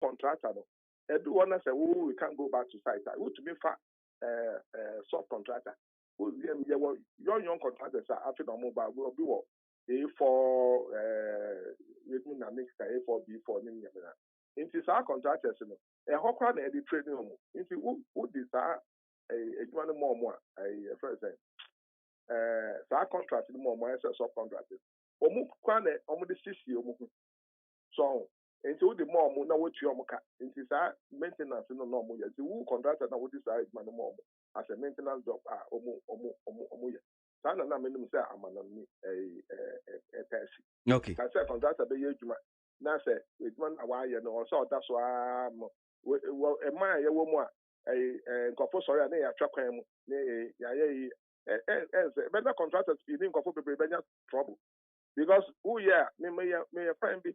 contractor no everyone say we can't go back to site who to be subcontractor who young contractors are after the mobile will be what A4 A4 B4 into our contractors a hawker and the training into who desire a more first our contract more subcontractors the CC so into the more na what you into maintenance no normal yes who contractor na what is man more as a maintenance job sana na me say amana ni taxi okay ka say contractor be yeduma na say eduma na wa ye no so that so e man ye wo mu nkofo sorry na ya twakwan mu ya ye better contractors be nkofo be benya trouble because who me find be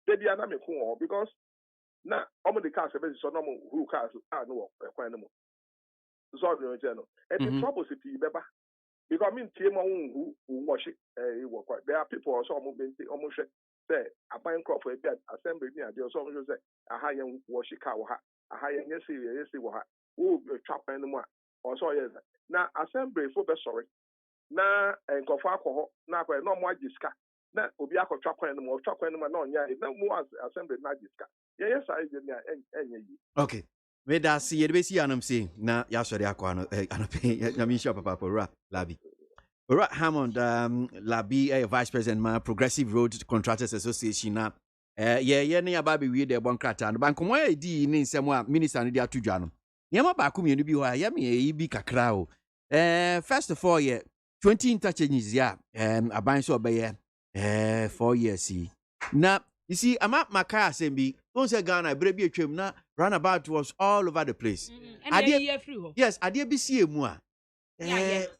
they be na me ko because na omo the cars be so no mo who cars no kwan no mo so no je no and the trouble is be beba because me tie mo who wash there are people also omo say aban crop for be assembly ni ade so omo say aha yen wash car wo ha aha yen yesi wo ha who trap no mo also yes na assembly for be sorry na nkofo akọ na akọ no mo agiska na obi akọtwa kwan no mo na onya na mo assembly na agiska yes I dey enye yi okay me da see ye be see anam say na ya sori akọ ano anope na mi shop papa for Labi Ora Hammond Labi vice president ma Progressive Road Contractors Association na ye na aba be wi de bon krata no banko mo edi ni nsem a minister no di atodwa no niam ba ko mienu bi ho a ye me yi bi kakra o first of all 20 interchanges ya aban so obeye 4 years na you see ama maka asembi don't say Ghana brebi atwam na runabout was all over the place yes ade bi sie mu a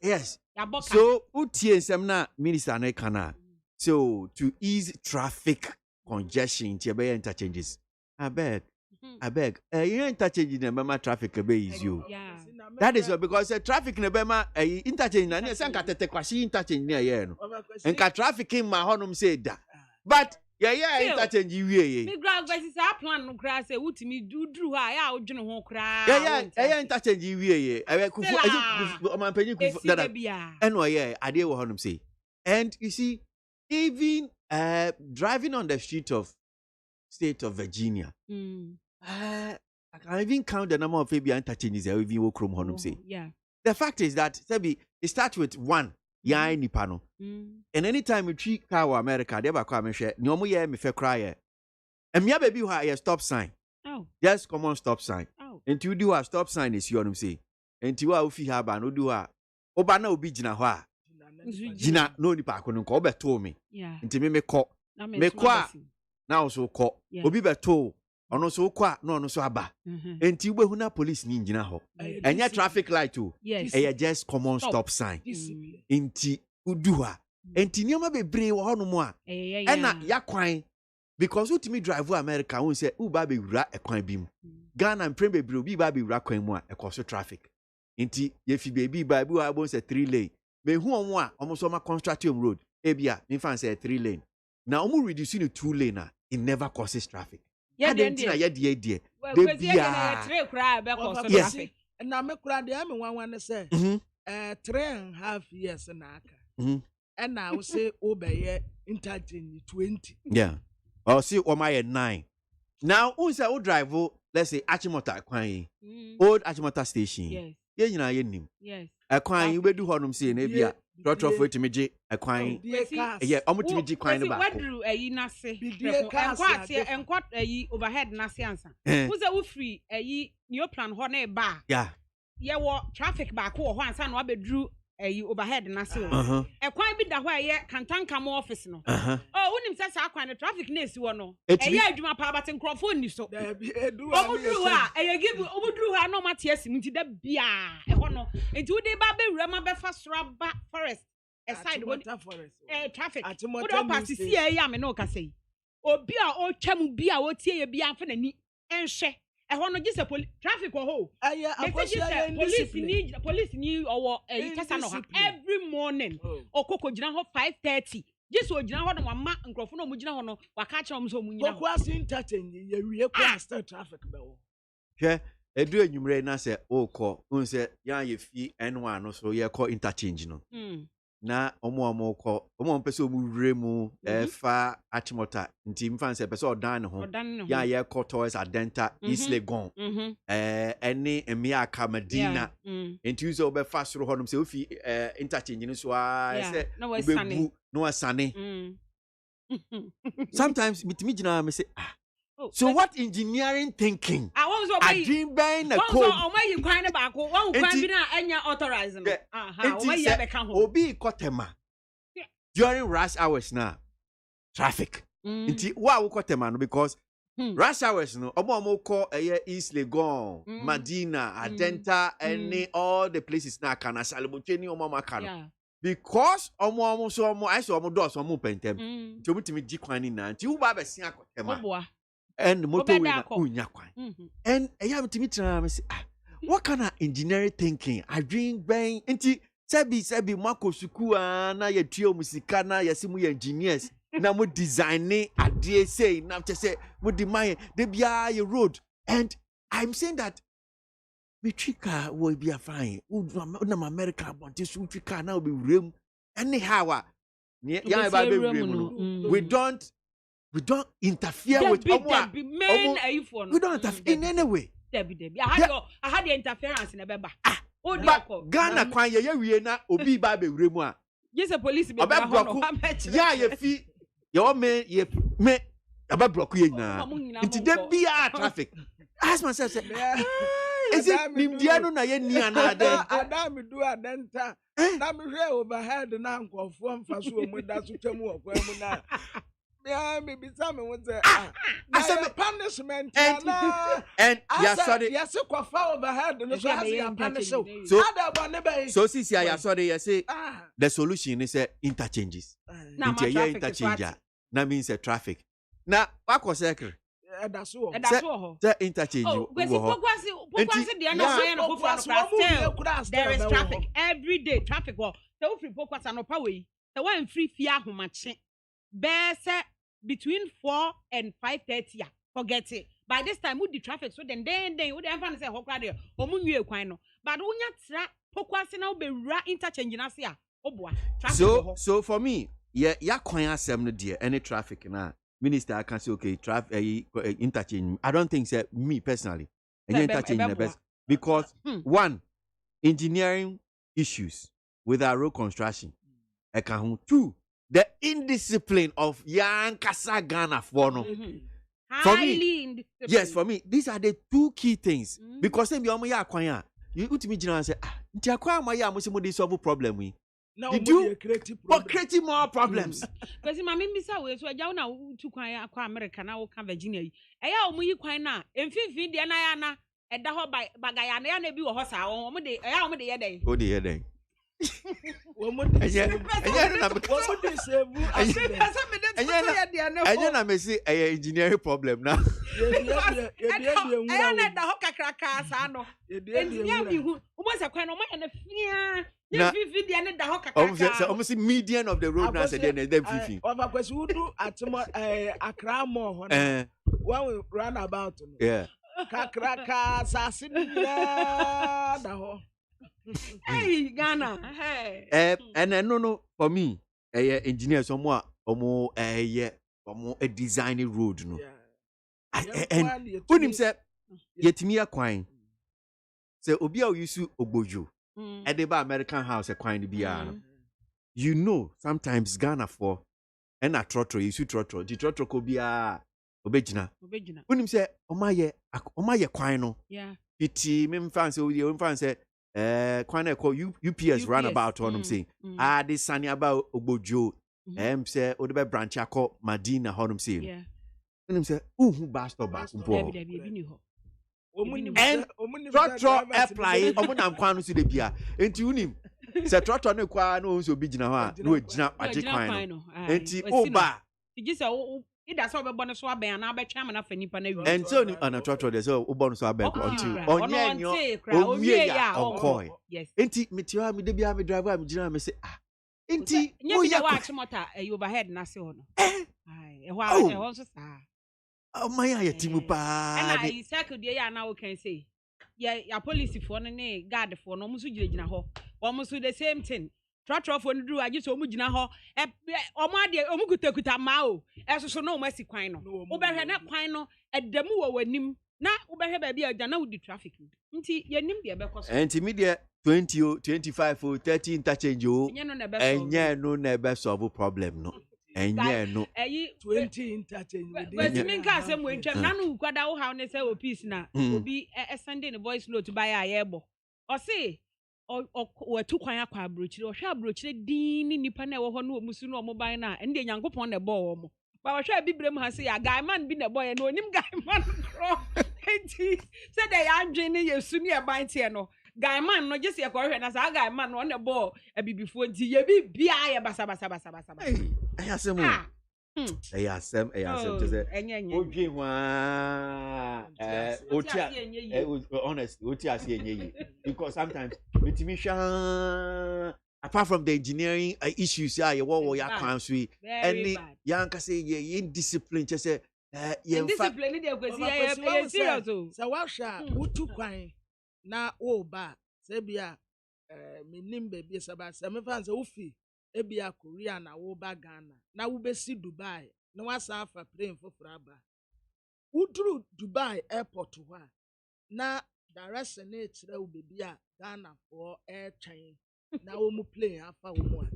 yes so utie nsem na minister na kana so to ease traffic congestion tie be interchanges I beg you interchange na mama traffic be easy that is because traffic na be ma interchange na say nka tete kwashi interchange na ye no nka traffic in ma honum say da but interchange wie me grad versus our plan no kra say wutimi dudru ha ya odwene ho kra interchange wie kufu omampanyi kufu that eno ade wo honum say and you see even driving on the street of state of Virginia I can even count the number of interchanges that we will chrome honum say. Yeah. The fact is that Sebi, it starts with one. Ya ni pano. And anytime we treat car America, they ba kwa me share. Ni omo ye me fe cry. And me baby who a stop sign. Oh. Just come on stop sign. Oh. And you do a stop sign is you honum say. And you a ufi ha ba no do a. Oba na obi gina ho a. Gina no ni pa ko no ko beto me. Yeah. Nti me ko. Me kwa. Na also ko. Obi beto. Ono so kwa no ono so aba enti ugbehu na police ni ngina ho enya traffic light too e just common stop sign enti uduha enti nioma bebre wo hono mu a ena yakwan because utimi drive America won say u ba be wura ekwan bi mu Ghana mpre bebre obi ba be wura kwan mu a ekoso traffic enti ye fi baby ba bi wa bon say 3 lane me hu omo a omo so ma construction road e bia me fan say 3 lane na omo reduce to 2 lane a it never causes traffic. Yeah, they be traffic. And now me kura de am one say 3.5 years na aka. And now say obey interchange 20. Yeah. Or see o my 9. Now unsa o drive let's say Achimota kwan old Achimota station. Yes. Ye nyina ye nim. Yes. Akwan you bedu honum say na bia trotro for timiji akwan yeah omutimiji kwan no ba wadru ayi na se enkwa ayi overhead na se ansa wo say wo free ayi new plan ho na ba yeah ye wo traffic ba ko ho ansa na wabedru ayi overhead na se ekwan bi da ho aye kantanka mo office no wonim say sa akwan traffic na esi wo no ayi adwuma pa but microphone ni so omudru ha ayi give omudru ha no mate esi nti da bia e ho no nti wo de ba be wura ma be fa soraba forest aside traffic wo do pass see ya me no ka say obi a o twam bi a wo tie ye bi amfa nani enhwe e ho no gise traffic wo ho police ni owo kasa no ha every morning okoko gina ho 5:30 Just so gyina hɔ no mama nkrɔfo no mu gyina hɔ no waka kyerɛ mo so mu nyina. KWASI interchange ye wie kwa still traffic be wo. Hwɛ edu enyumre na sɛ okɔ un sɛ ya ye fi N1 no so ye kɔ interchange no. Na omo kɔ omo mpɛ sɛ omu wure mu fa achimota nti mfa sɛ pɛ sɛ ɔdan ne ho ya ye kɔ towards Adenta East Legon ɛne Emiaka Medina nti sɛ obɛfa soro hɔ nom sɛ ofi interchange no so sɛ obebu no asane. Sometimes mitimi gyina me say so what engineering thinking? I dream bang na code. Oh my you kwan back. One kwan bi na enya authorizing. Oh my you be kan ho. Obi kotema. During rush hours now. Traffic. Nti wa wo kotema no because rush hours no omo call East Legon, Medina, Adenta and all the places na kana Salibuteni omo makano. Because omo so omo I saw omo do so omo pentem. Nti omo timi gi kwan ni na. Nti wo ba be sia kotema. And motorway na unya kwan. And I me say what kind of engineering thinking? I dream bang nti sebi mako suku na ye trio musika na yesimu engineers na mo designing ade say na say mo di my de bia ye road. And I'm saying that we trika will be a fine. Na America want this trika now be room anyhow. We don't interfere with we don't interfere in any way. I had the interference in a beba. Ghana kwan ye wie na obi ba be wure mu a. Yes, a police be ya ye fi ye me aba block ye na. Nti de bia traffic. Ask myself say is it nimdia no na ye ni ana den? Adam do Adenta. Na me hwe overhead na nkofo mfa so mu da so twam okwa mu na. Yeah, maybe some would say, I said punishment, and yes, so quafa overhead, and so see, I sorry, I say the solution is interchanges. Interchange, that means a traffic. Now, what was secret? That's all. The interchange. There is traffic every day. Traffic. Well, the free focus and power. The one free fear who much. Best between 4 and 5:30. Forget it. By this time, would the traffic so then would have say Hokra or Munyu Quino. But when you focus now be interchange in Asia. Oh boy. So for me, yeah, quite some dear any traffic now. Minister, I can say okay, traffic interchange. I don't think so. Me personally, interchange the best because one, engineering issues with our road construction. I can two. The indiscipline of young Kasa Ghana for no. For me, yes, for me, these are the two key things. Because then you ultimately general say, "Ntia kwa ma ya mo se mo dey solve problem we." Did you create more problems? Because my mimi say we so aja na tu kwan akwa America na wo ka Virginia yi. Eya omo yi kwan na emfifin de na ya na eda ho bagaya na ya na bi wo ho sa omo de eya omo de ye den. O de ye den. I may say engineering problem now. Almost median of the road now said then 50. When we run about, yeah. Hey, Ghana. Hey. And no, for me, engineer somewhere, a designing road, no. And when him said, "Yet me a quine." Say, Obia Yusu Obojo, at the American house, a quine to be you know, sometimes Ghana for and a trotro, you should trotro, the trotro could be a obejina. When him say, "Oh my quino." Yeah. Pity, me fancy, you fancy. Quite call UPS runabout on them saying, this sunny about Obojo, say, Oda branch ako Medina, Honum saying. Yeah. And him say, who bastard back and Trotro apply, Omunam Quano to the Bia, and to him. Say Trotro no quano, so be Jina, no, Jina, Quino, and Oba. That's all about swab and I'll bet chairman of any panel. And so on a trotro, there's all bonus back on you. Yes. Enti metia me de bia me driver me gina me say Inti, oh yeah, watch mota overhead na se hono. Ai, ehwa so sa. Oh my timu pa. And I circle the ya now can say. Ya police for no ne guard for no musu gina ho. Almost the same thing. Trotro for no I just omu gina ho. Omo de omu kutakuta ma o. Eso so no masi kwan no. Obehwe na kwan no edemu wo wanim. Na ubehwe ba bia na wudi traffic. Nti yenim de be koso. Enti me de 20 o 25 o 30 interchange o. Enye no na be solve problem no. Enye no 20 interchange. But me ka say mo ntwam na no kwada wo ha ne say o peace na obi sending the voice note by ayebo. O say o tu kwan akwa abrochire o hwa abrochire din ni nipa na wo ho no omusu no omoban na ende nyankopon na bo wo mo. Ba wo hwa bibrem ha say ya guy man bi na boy no onim guy man kro. Enti say dey adwen ne yesu ne e ban tie no. Guy man no just ye ko hwe na say guy man no na bo abibifo nti ye bi bia ye basa. Ayasem to say odwe hwa honestly oti ase enye because sometimes metimi hwa apart from the engineering issues ya wo ya kwan so any yanka say ye indiscipline che say ye indiscipline dey kwesi ye serious o say wa hwa utu kwan na wo ba say bia minim baby saba say me fan say ufi ebia Korea na wo ba Ghana na wo besi Dubai na wasa afa plane foforo aba uduru Dubai airport ho na direction na etire wo baby a Ghana for air train na wo mu plane afa wo mu a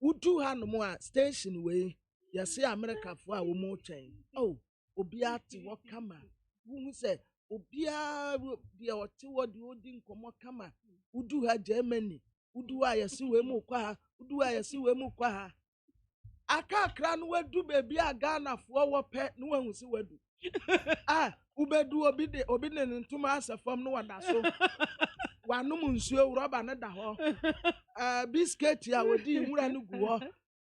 udu ha no mu a station we yesi America fo a wo mu train oh obia ti wo kama wo say obia bia o ti wo di odi nkomo kama udu ha Germany udu a yesi we mu kwa ha udu a yesi we mu kwa ha akakra no wadu baby a Ghana fo wo pe no wahu si wadu ubedu obi ne ntuma asafam no wada so wanum nsuo rubber ne da ho biscuit ya wodi nwura no gu ho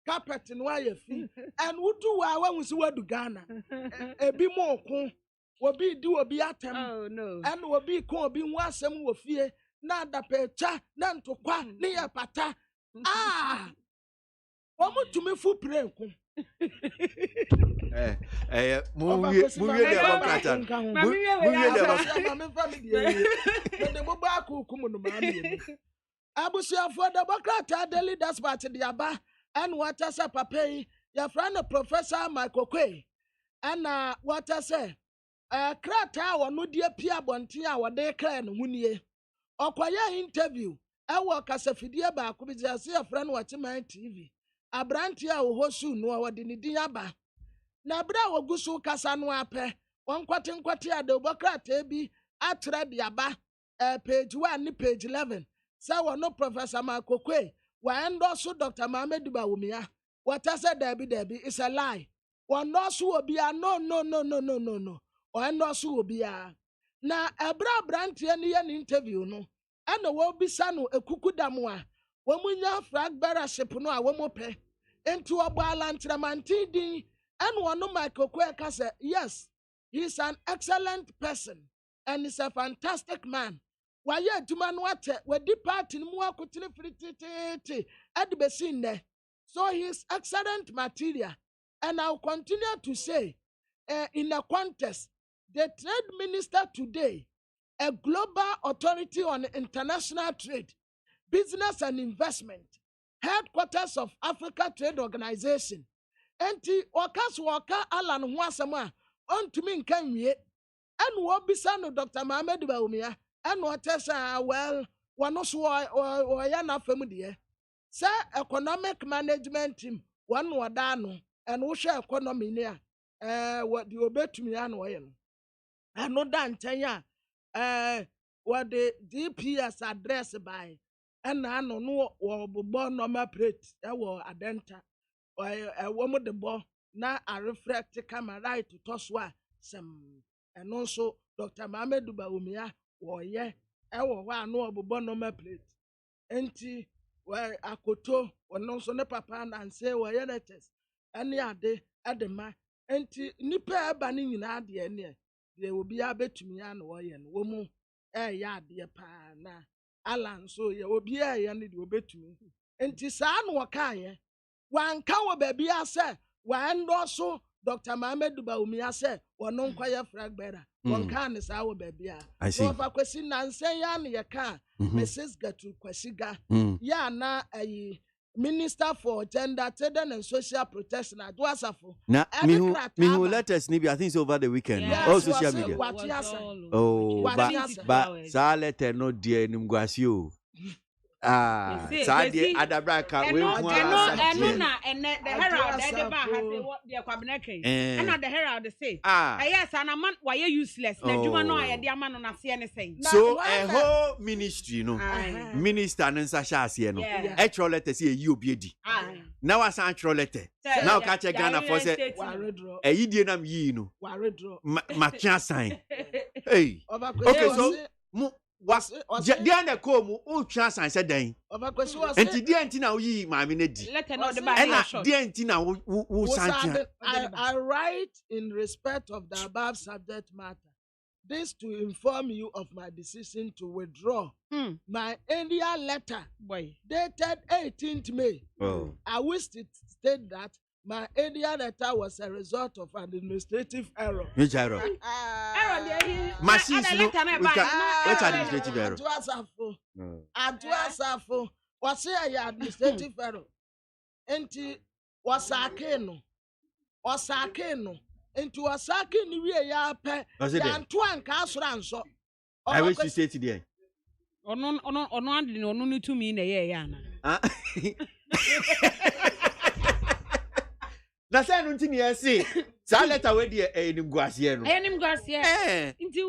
carpet no ayefi and udu wa wahu si wadu Ghana ebi mo ko obi di obi atem and obi ko obi hu asem wo fie na dapecha na ntokwa ne ya pata omo tumi fu prenku Mumie de bakrata de mo ba ku kumu no ma mi abusuafo de bakrata de leaders party de aba and what say papa yi ya friend Professor Michael Kwe and what say krata wono de pia bonten a wode kra no hunie okoya interview ewo kasafidie ba ko bi say ya friend watch my TV abranti a wo hosu no wode ni din aba na bra wogusu kasa no apɛ wonkwate ade obokrata bi atre de aba page 1 ni page 11 say wono Professor Makokwe wa endorse Dr. Mohammed Bawumia what I said Debbie is a lie wono so obia no o endorse obia na ebra branti ne ye interview no ana wo bisa no ekukudam a wo munya frag baraship no a wo mopɛ enti obala ntramantin din and one Michael Kweka said, yes, he's an excellent person and he's a fantastic man. Why yet to man what we depart in more cutting at the basin there. So he's excellent material. And I'll continue to say, in a contest, the trade minister today, a global authority on international trade, business and investment, headquarters of Africa Trade Organization, enti waka Alan ho asem a ontumi nka nwie enu obisa no Dr. Mohammed Bawumia enu otesa well wano so ya na fam de say economic management team wano wada no enu wo hwe economy ni a what the obetumi an wo ye no enu da nchen a what the DPS address by ena ano no wo bobo normal plate e wo adenta woman the ball na a reflect camera right to toss wa some and also Dr. Mohammed Bawumia ye ewo wa no obobo normal plate enti we akoto wono so ne papa na say wo ye letters ene ade adema enti nipa eba ni nyina ade ene de obi abetumi ya no ye no wo mu ya ade pa na Alan so ye obi ya ne de obetumi Enti saa no wakaye. Wanka wo baby ase. Wandoso Dr. Mohammed Baumi ase. Wono nkwaye flag bearer. Wanka ne saa wo baby a. I see. No fa kwesi nansen ya ne yeka. Mrs. Gatu Kwesiga. Ya na ayi Minister for Gender, Children and Social Protection at Wasafo. Now, me letters maybe I think it's over the weekend. Yes, All social media. Oh, but sa letter no dear nimguasio. Ah, Sadi Adabraka. And the herald, the Quabneke. And the herald say, yes, and a man, why you useless? The Juma no, I dear man on a see anything. So a whole ministry, you know, minister and Sasha, you know, actual letter say you be. Now I say actual letter. Now catch a Ghana for say, a Indian ye, you know, Machan sign. Hey, okay, so. Was Diana come o chance and said then. And the Diantina we my minute. Let her know the Diantina who I write in respect of the above subject matter. This to inform you of my decision to withdraw my earlier letter dated 18th May. I wish to state that my earlier letter was a result of an administrative error. Which error? Machines. Which administrative error? Aduasafo. Was a administrative error. Enti wasakeno. Into wasaki ni we ya pe. Yantuan kasranso. I wish to say today. Ono andi no no to me na ye ya na. Na say no ntini e say sa letter we dey enim guasie no enim guasie nti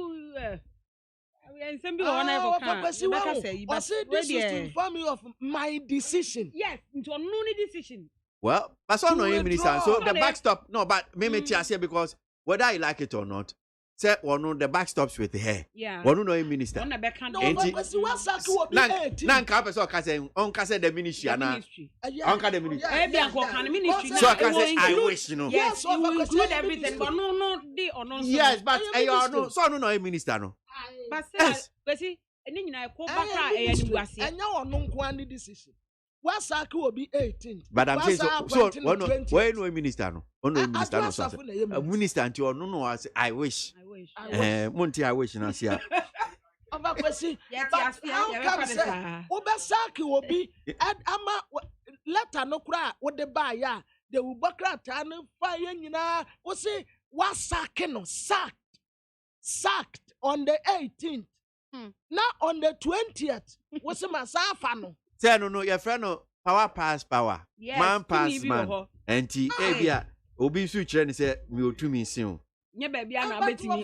ensem bi wona e ka say but this is to inform you of my decision. Yes, nti ono ni decision. Well, that's all no minister. So the backstop no, but me say because whether I like it or not, say one the backstops with her. Yeah. One no minister. No, because Nan ka person ka say on ka say the ministry na. On ka the ministry. So I wish you know. Yes, you include everything, but no dey or no. Yes, but no so no minister no. But say eni nyina ko bakra e yani guase. Enya ono nko ani decision. Wasaki will be 18th. But I'm saying so why no minister no? No minister no so. Minister until no I wish. Monty I wish na sia. Ova kwesi. How come say Obasaki will be ama letter no kura wo de ba ya de ubakra ta no fa ye nyina wo say wasaki no sacked on the 18th. Now on the 20th wo say masafa no. Say no, your friend no power pass power. Yes, man pass man. And ebia obi su kire ne say me otumi sin. Nye baby ana betimi.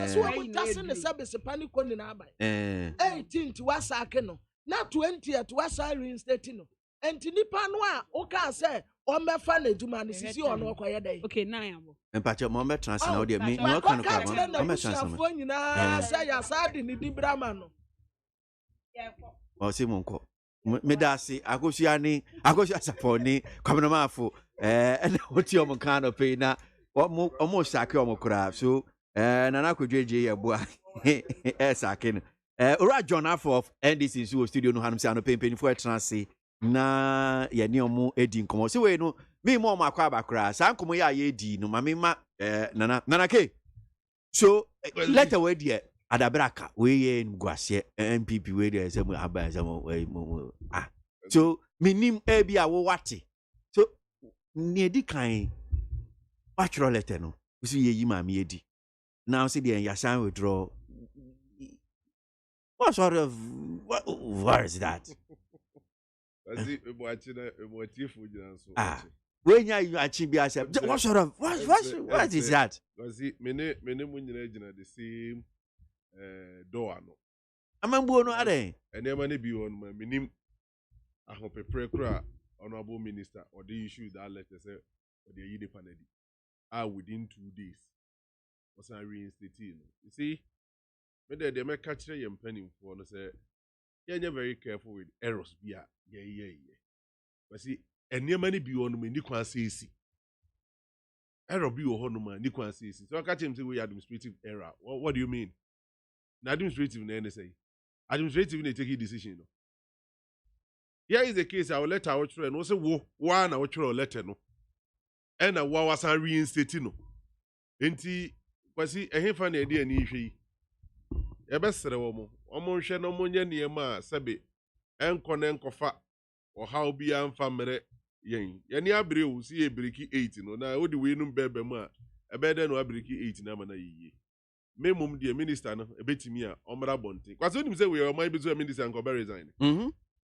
So we tasse ne service panic ko ni na abai. 18th wasake no. Na 20th wasa reinstate no. Enti nipa no a o ka say o mefa na aduma ne sisi ono okoye dey. Okay, na yabo. Empache mo me transfer na o dey me no kan ko mo me transfer. Afo nyina say ya sadi ni di brama no. O se mo nko. Me da se akosua saponi kwamna mafo ene oti omo kan no pe na omo sake omo kura so nana kodweje ye boa sake no ora John Afof NDC so studio no hanum se ano pempeni fo etranse na ye ne omo edi nkomo se we no me mo omo akwa abakura sa nkomo ye edi no ma me ma nana ke so letter we die Adabraka we nguase MPP we dey say aba say so minim ebia wo wate so ne edi kan bachelor letter no we see yi ma me edi now see the yasan withdraw what sort of what is that when you achieve yourself what sort of what is that because many munyina gina the same door no amambu no ade enema ne bi on minim ahopepre kra honorable minister or the issue that letter say or the yide panedi within 2 days was I reinstating you see me dey make catch your penny for no say you're very careful with errors bia yeah but see enema ne bi on me ni kwan say si error bi o hono man ni kwan say si so catch him say we administrative error what do you mean na administrative na say administrative na take decision no here is the case our letter our children no say wo one our children letter no and a wa wasan reinstate no enti kwasi ehemfa na edi ani hwe yi ebesere wo mo omo hwe no mo nya niema sebe enko na enkofa ohaw bi amfa mere yen yeni abere wo si ebiriki 8 no na odi we num bebe mu a ebede no abiriki 8 na mana yiye memum de minister no ebetimi a omra bonte kwasi onim say we o man bi so minister and go resign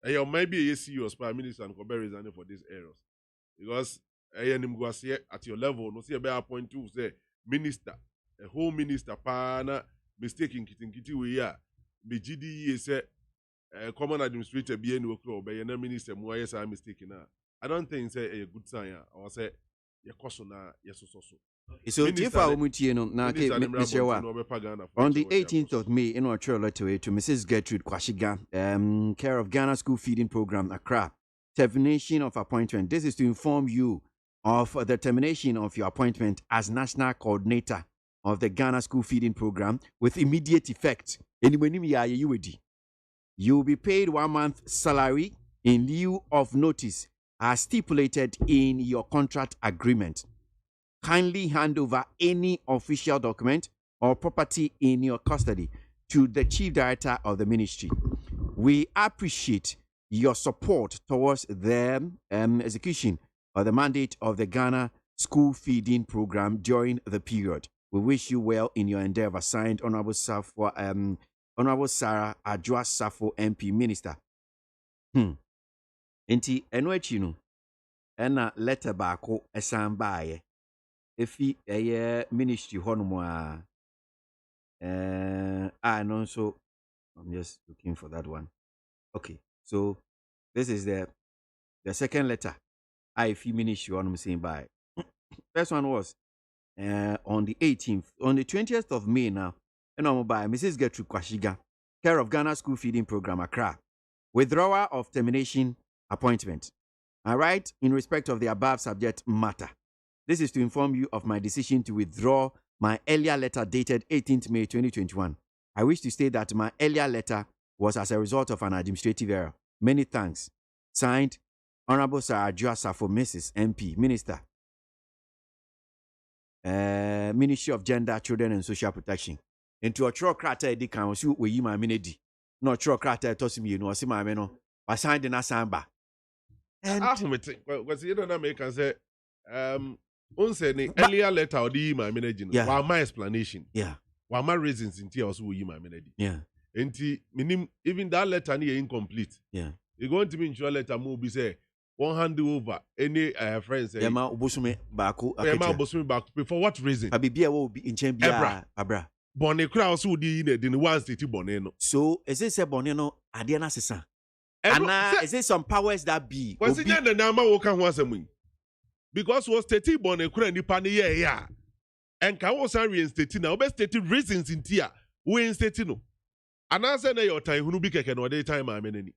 you might be a serious prime minister and be resigning for these errors because at your level no see a better appoint to say minister a whole minister pana mistaking kitty we ya be GDE say common administrator be any work or be minister more yes I mistaken now I don't think say a good sign or say your cost na yes so so if I mutie no na ke Mr. Wa on the 18th of May in our letter to Mrs. Gertrude Kwashiga care of Ghana School Feeding Program Accra termination of appointment. This is to inform you of the termination of your appointment as national coordinator of the Ghana School Feeding Program with immediate effect. You will be paid 1 month salary in lieu of notice as stipulated in your contract agreement. Kindly hand over any official document or property in your custody to the Chief Director of the Ministry. We appreciate your support towards the execution of the mandate of the Ghana School Feeding Program during the period. We wish you well in your endeavor. Signed, Honorable Sarah Adjoa Safo MP Minister. Enti enwechi no ena letter baako esan baaye. Efi ministry honomo no so I'm just looking for that one. Okay, so this is the second letter IFE ministry honomo saying by. First one was on the 18th, on the 20th of May now, and by Mrs. Gertrude Kwashiga, care of Ghana School Feeding Program Accra, withdrawal of termination appointment. All right, in respect of the above subject matter. This is to inform you of my decision to withdraw my earlier letter dated 18th May 2021. I wish to state that my earlier letter was as a result of an administrative error. Many thanks. Signed, Honorable Sarah Adjoa Safo, Mrs. MP, Minister, Ministry of Gender, Children and Social Protection. Into a true crater, the council will you my minidi. No true crater tossing me, no, see my meno, I signed in a samba. And what's the other American say, earlier letter or the my managing. Yeah. While my explanation. Yeah. While my reasons in tears will you my managing. Yeah. And even that letter near incomplete. Yeah. You're going to be in your letter move be say one hand over any friends. Yeah, ma obosume baako back for what reason? Abibia will be in Chambia Abra. Bonne crowd so di in one city bonne no. So is it say bonne no ade na sesa? And is it some powers that be? Was it the number wo kan ho asem? Because was state bonne crowd nipa ne yeah. And can was reinstate now best state reasons in tia. We instate no. And I say na your time hunu bi keke no dey time amenani.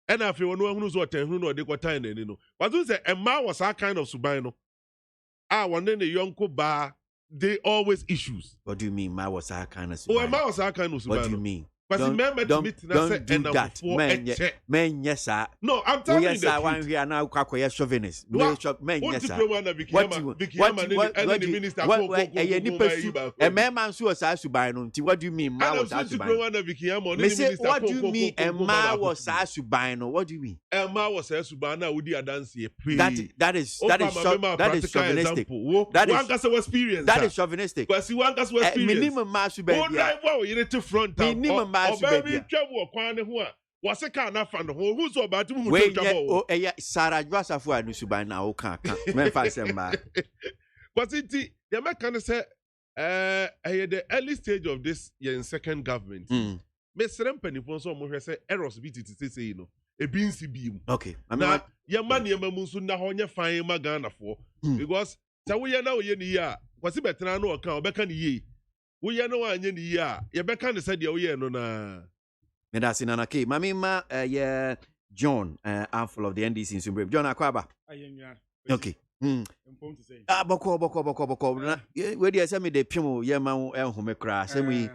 And I feel no hunu so time hunu no dey kwa time na no. But you say a man was that kind of suban no. One day the young ba they always issues. What do you mean ma was that kind of suban? Oh, a man was that kind of suban. What do you mean? Don't do that. Men, yes, sir. No, I'm telling you. Yes, I want here now. Kwakoya chauvinist. Men, yes, sir. What do you mean? A man was asked to buy no. What do you mean? Ma was asked to buy. What do you mean? A man was asked to buy no. What do you mean? A man was asked to buy now. Would you dance here? That is chauvinistic. That is chauvinistic. Because you want us to experience. Minimum mass to buy. Minimum mass to buy. Was a kind of fun. Who's about to move? Sarah Josafu and Nusuba now can't. But the American say, the early stage of this second government, Miss Rempany for some say errors beat it to say, you know, a beansy beam. Okay, I'm not your money, a Mamusuna on your fine Magana for because we are now year. Was it better? I know account back on ye. We are no one in the year. You're back on the side, you're no na. And that's in Anake. Mamima, John, handful of the NDC in Sumbri. John Akwaba. Okay. Boko. Where do you send me the Pimo, Yama, El Homecra? Send me.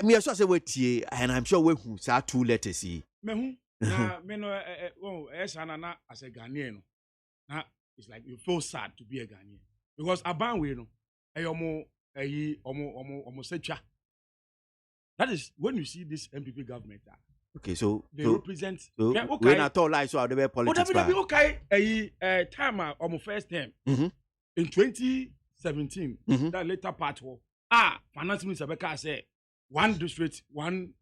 Me, I say, wait here, and I'm sure we who saw 2 letters. na me no na as a Ghanaian no na it's like you feel sad to be a Ghanaian because abanwe no omo secha. That is when you see this MPP government. Okay, so they represent. So when I told like so how they were politics. Okay, time on first term in 2017. That later part finance minister Beka said one district, one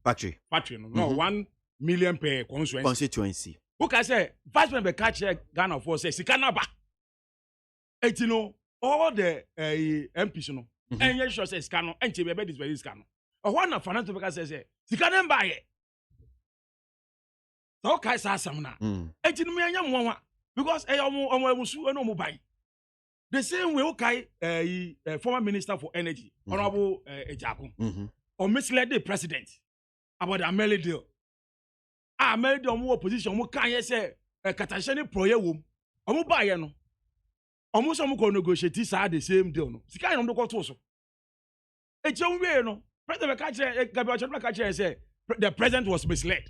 factory. No, 1 million per constituency. Okay, say Vice President Beka Ghana for say Sikanaba. And you know all the MPs no. And you sure say Scano and Chibebe is very Scano. Or one of financial because says, Sikan buy it. So, Kai Samna. And you know, young one because I almost no buy. The same way, okay, former minister for energy, Honorable Ejaku, or misled the president about the Ameli deal. Ameli deal more opposition, more can you say a catastrophe proye womb, or more buy no. Almost some go negotiate this the same deal. No, Sikan on the court also. It's your way, no. President Gabriel said the president was misled.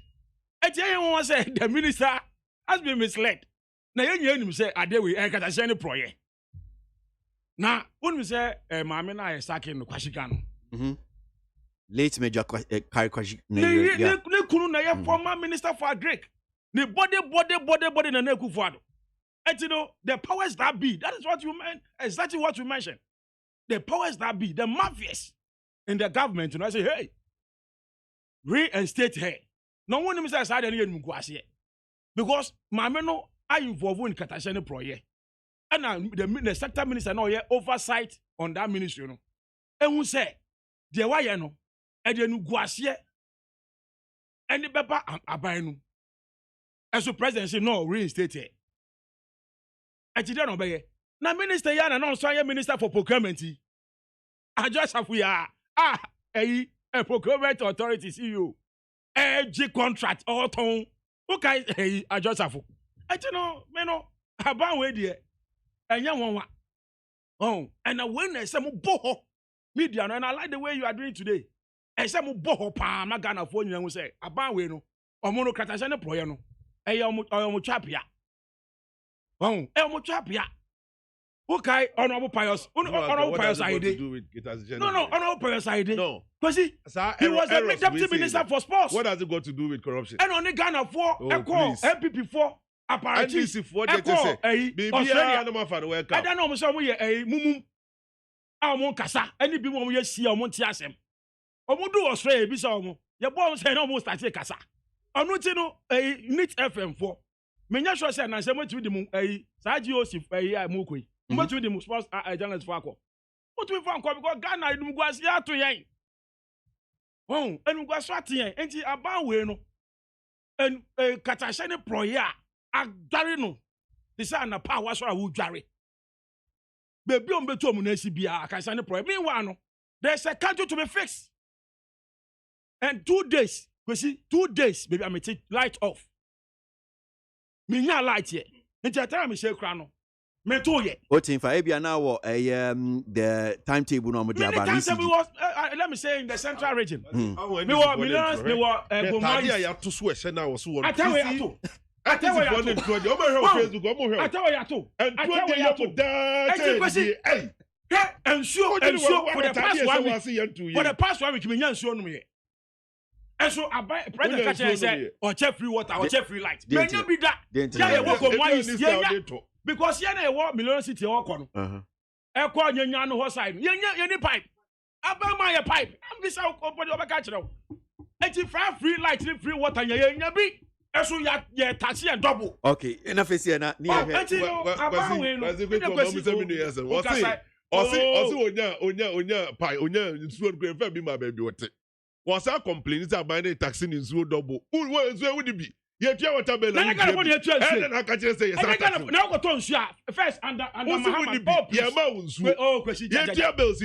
And you say the minister has been misled. Now you say I deal with a catastrophe project. Now when we say Mamina is sacking the Kwashikano. Late Major Kwashikano. They couldn't former minister for Greek. The body in the neck of. And you know, the powers that be, that is what you meant, exactly what you mentioned. The powers that be, the mafias in the government, you know, I say, hey, reinstate her. No one is outside any KWASI. Because Mameno are involved in catastrophe project. And the sector minister now here oversight on that ministry, you know. And we say, the why you know, and the KWASI, and the pepper abaynu. As the president say, no, reinstate her. And you don't obey. Now, Minister Yana, no, so Minister for Procurement. I just have we are a procurement authority CEO. A contract all tone. Okay, I just have. And you know, about where dear. And young one. Oh, and when I say boho media, and I like the way you are doing today. I say boho pa magana phone you say about we no. Or monocratization proyano. A chapia. Oh, Elmochapia. Okay, honorable pious. Honorable pious ID. No, honorable pious ID. No. Because he was a deputy minister for sports. What has it got to do with corruption? And on the Ghana 4, MPP 4, apparatus. NDC 4, Australia. I don't know, some way a mumu. Our Kasa, any people we see our Montiasem. Omudu Australia, Bissau. Your boy saying almost at Kasa. I'm not a NIT FM 4. Menya sure say na say mo twi di mu Saji Osif Mokoi mo twi di mu sports journalist for akọ mo twi for akọ because Ghana edum gwase ato yen enu gwaso ato yen enti aban we no en katashene proya adware no they say na pa wa so a wo dware bebi on beto mu na si bia katashene proya meanwhile no there's a country to be fixed and 2 days we see 2 days baby I take light off. Minya light here. Into time me share crown. Me to ye. Otin for ebia now the timetable no mo dia ba. Let me say in the central region. Me were Gomadia ya to so ehye na wo so wo. I tell you to. I tell you to. Facebook, I tell you to. And 20 years to die. Hey, ensure for the past 1 week. For the past 1 week me ensure no me. And so President Kacha said, or check free water, or check free light. May not be that. Because here they walk Million City or corner. Echo Yan no side. Any pipe. About my pipe. I'm this out of the catcher. 85 free light, free water, ya be. And so ya taxi and double. Okay, enough is here now. Was I complaining about the taxi in Zoo double? Who would it be? Yet you water bill. I can't just say now first under Muhammad. Oh, question. Yeah, bills.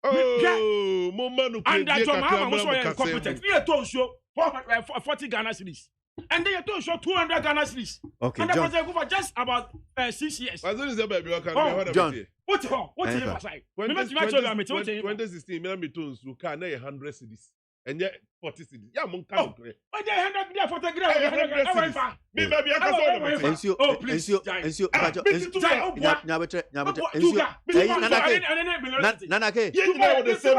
Oh, Moma, and that Muhammad was competent. We are told you 40 Ghana cities. And then you told show 200 Ghana cedis. Okay, and the John. president for just about 6 years. As soon as baby, I can Oh, John. What's it? 2016, me tones to can 100 cities. And yet 40 cities. Yeah, mon can. But they 100 for the ground. Me baby, I can follow me. Ensio, Oh, please, Ensio, Giant. Ensio, Ah, Ensio, me too, Ensio, Giant. Nyabetre, Ensio, Tuga. Nanake, Yeah, you know the same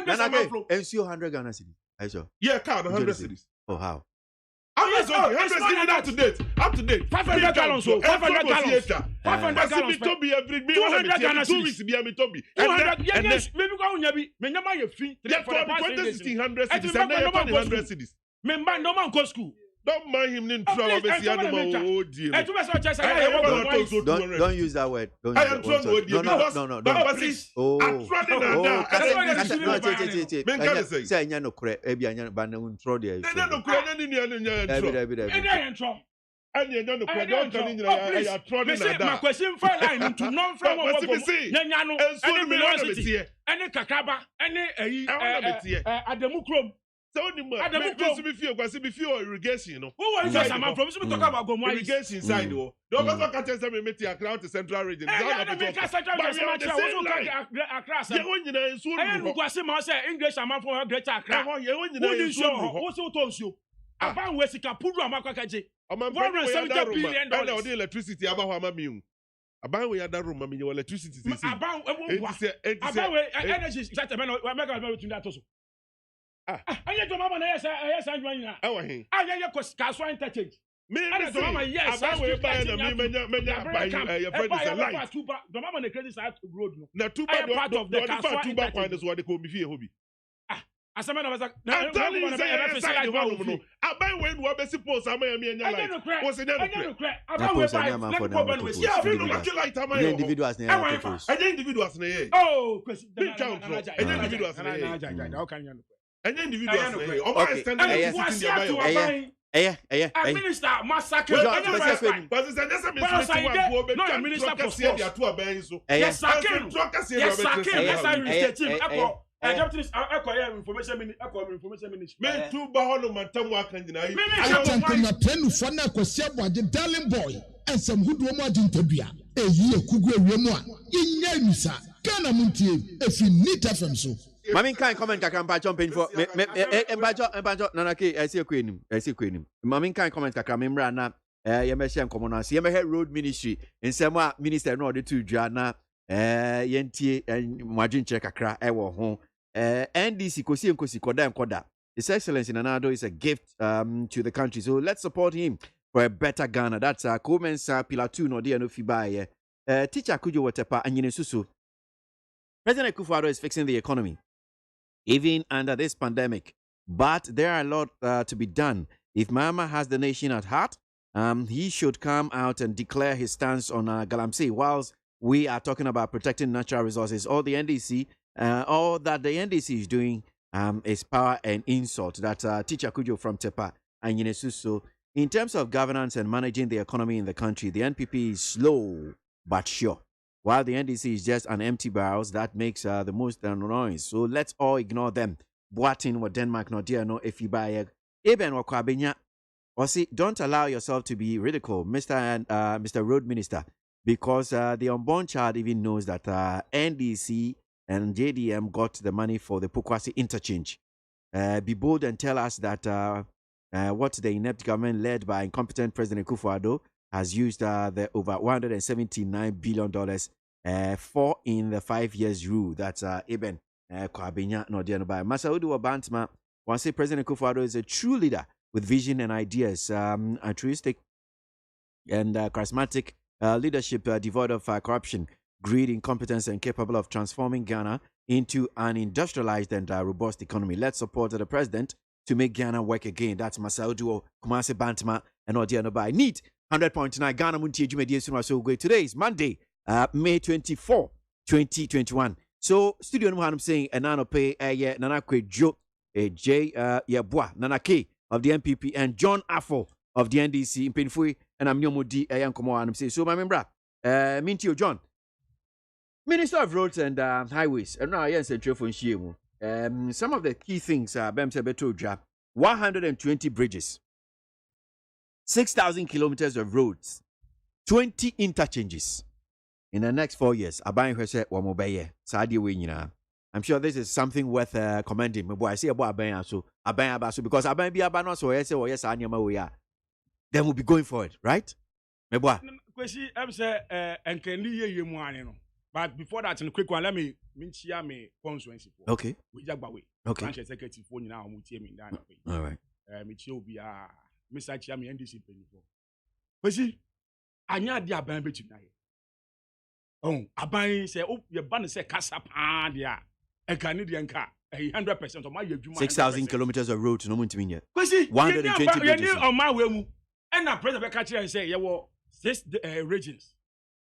Nanake, Ensio 100 Ghana cedis. I saw. Yeah, count 100 cities. Oh, how? I'm not joking. 100 cities up to date. Up to date. 500 gallons. 500 gallons. 500 gallons. To be every 200 Ghana 2 weeks be me to be. 200. Yes, maybe go on yabi. Me nyama ye fee. Yeah, 2016 100 cities and then 100 cities. Member no man go school. Don't mind him in trouble. Oh dear. Don't use that word. Don't I use am that trying word. to No. please. Oh, I'm trying to say anya no kure ebi anya ba na untro there. no kura na ni my question for line to non from university. Any kakaba, any Ademu Chrome. So me feel irrigation, Who was that man from? We talk about Gomo irrigation side. No person can tell me meet Accra to Central Region. English and man from Greater Accra. Who show? Also told you. About Wesika Puru Amakakaje. $170 billion. The electricity about Hamamium. About we had that room, I mean, your electricity. About energy. I get to Mamma, yes, I'm going now. I get Caswa interchange. Me, yes, about we buy your friend is a light. The Mamma, the credit side road. The two part of the two back one is what they call me for hobby. As a man of us, I'm telling you, I buy when we are supposed to make me and what's in the individuals individuals. Oh, Minister massacre. Information ministry. Me too baholo mantam waka nyina yi. Atankwanya penufo na kwasi aboagye darling boy ensem huduo mu agentadua eyi ekugu ewiem a yenya misa kana muntie efi nit fm so. Mami kan comment kakra mpa chompen for embajo nanake I see kwenim. Mami kan comment kakra memra na ye mehye nkomo na ye mehe road ministry ensem a minister no de to dwa na yentie mwadwenche kakra ewo ho NDC kosi koda. His Excellency Nanado is a gift to the country. So let's support him for a better Ghana. That's Coleman's Pillar 2 no dia no fibaye. Teacher Kujo Watepa Anyine Susu. President Akufo-Addo is fixing the economy even under this pandemic. But there are a lot to be done. If Mahama has the nation at heart, he should come out and declare his stance on Galamsey. Whilst we are talking about protecting natural resources, all that the NDC is doing is power and insult. That's Teacher Kujo from Tepa and Yinesuso. In terms of governance and managing the economy in the country, the NPP is slow but sure. While the NDC is just an empty barrels, that makes the most noise. So let's all ignore them. Boatin or Denmark, no dear, no if you buy Eben or Kwabenya. Or see, don't allow yourself to be ridiculed, Mr. Road Minister, because the unborn child even knows that NDC and JDM got the money for the KWASI interchange. Be bold and tell us that what the inept government led by incompetent President Akufo-Addo has used the over $179 billion for in the 5 years rule. That's Eben Kwabenya Nodianobai. Masaudu Bantma once say President Akufo-Addo is a true leader with vision and ideas, altruistic and charismatic leadership devoid of corruption, greed, incompetence, and capable of transforming Ghana into an industrialized and robust economy. Let's support the president to make Ghana work again. That's Masaudu Kumase Bantma and Odianobai. Need 100.9 Ghana Muntie Jumedi so great. Today is Monday, May 24, 2021. So, studio no I'm saying, and Nano Pay, Nana Kwe Jo, J. Yabwa, Nana K of the MPP, and John Affo of the NDC in Penfui, and I'm Nyomodi Ayankomo, and I'm saying, so my member, Mintio John, Minister of Roads and Highways, and now yes, and some of the key things, Bem Sebeto 120 bridges. 6,000 kilometers of roads, 20 interchanges. In the next 4 years, Aban Hwese Wamobeye, Sadia Winina. I'm sure this is something worth commending. I say about Aban Abasu, because Aban be Abanos or yes, or yes, Anyama we are. Then we'll be going for it, right? Meboa. Kwesi, I'm say, and can you know. But before that, in a quick one, let me share my constituency. Okay. We Jagbawe. Okay. Branch executive for now, Mutie. All right. Michio be Mr. Chiami NDC penny for. Kwesi, Anya dia Aban be tonight. Oh, Aban say, oh, your banner say Casapa, dear. A Canadian car, 100% of my 6,000 kilometers of road to no Muntiminha. Kwesi, 120 bridges. On my way, and I President Bekachi and say, yeah, well, 6 regions.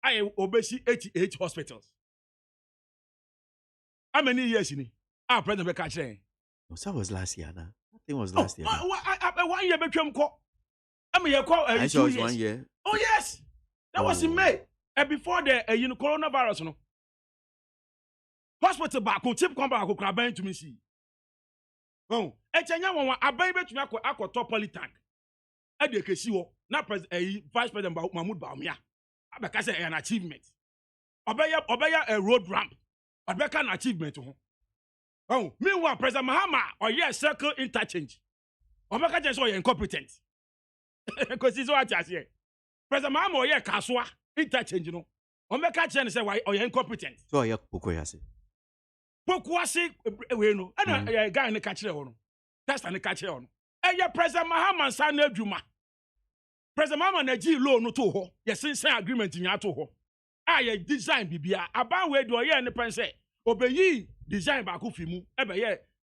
I obey 88 hospitals. How many years in it? Our President Bekachi. That was last year, now. I think it was last year. 1 year became call. I mean, you call. I saw it 1 year. Oh yes, that was in May. And before the coronavirus, no. Hospital back, tip come back, Aban to me see. Oh, Echenya one Aban bet me akọ top poly tank. E dey kesi wo na Vice President Mahmoud Bawumia. Abeka say an achievement. Obeya a road ramp. Abeka an achievement ho. Oh, meanwhile President Mahama oye circle interchange. Obeka just so incompetent. Because he's what I say. President Mahama oye kaswa interchange no. Obeka chen say why oye incompetent. So oye pokoyase. KWASI we no and guy ne catch no test and catch no e President Mahama san adwuma President Mahama na gi loan no to ho ye sense agreement nya to ho ye design bibia aban we do ye ne pen say obeyi design ba ko fimu e be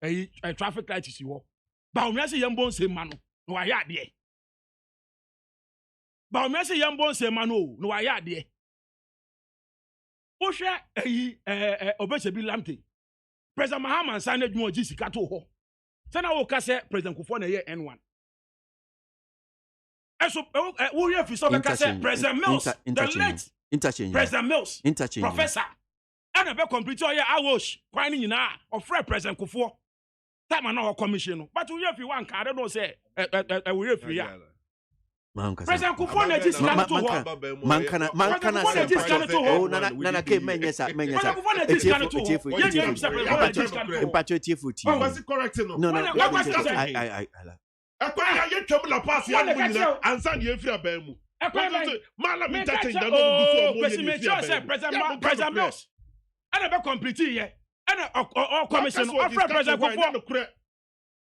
ye traffic light si ho ba o me say yembo nsema no no wa ya de ba o me say yembo nsema no wa ya de o hwe obesebi lamte President Mahama san adwuma gi sika to ho sana wo ka say President Kufo na ye N1 eso wo ye fi so be ka say President Mills the late interchange President Mills interchange professor ana be complete oye awosh kwan ni nyina of President Kufo time na o commission no but wo ye fi wan ka no say wo ye fi ya President Kufo na gi sika to ho mankana oh nana ke menyesa Was correct no? No. I get trouble la pass ya mu and san ye fi aban mu. Malam interchange da no go President Mills. Ana be complete here. Ana o commission of President Kufo.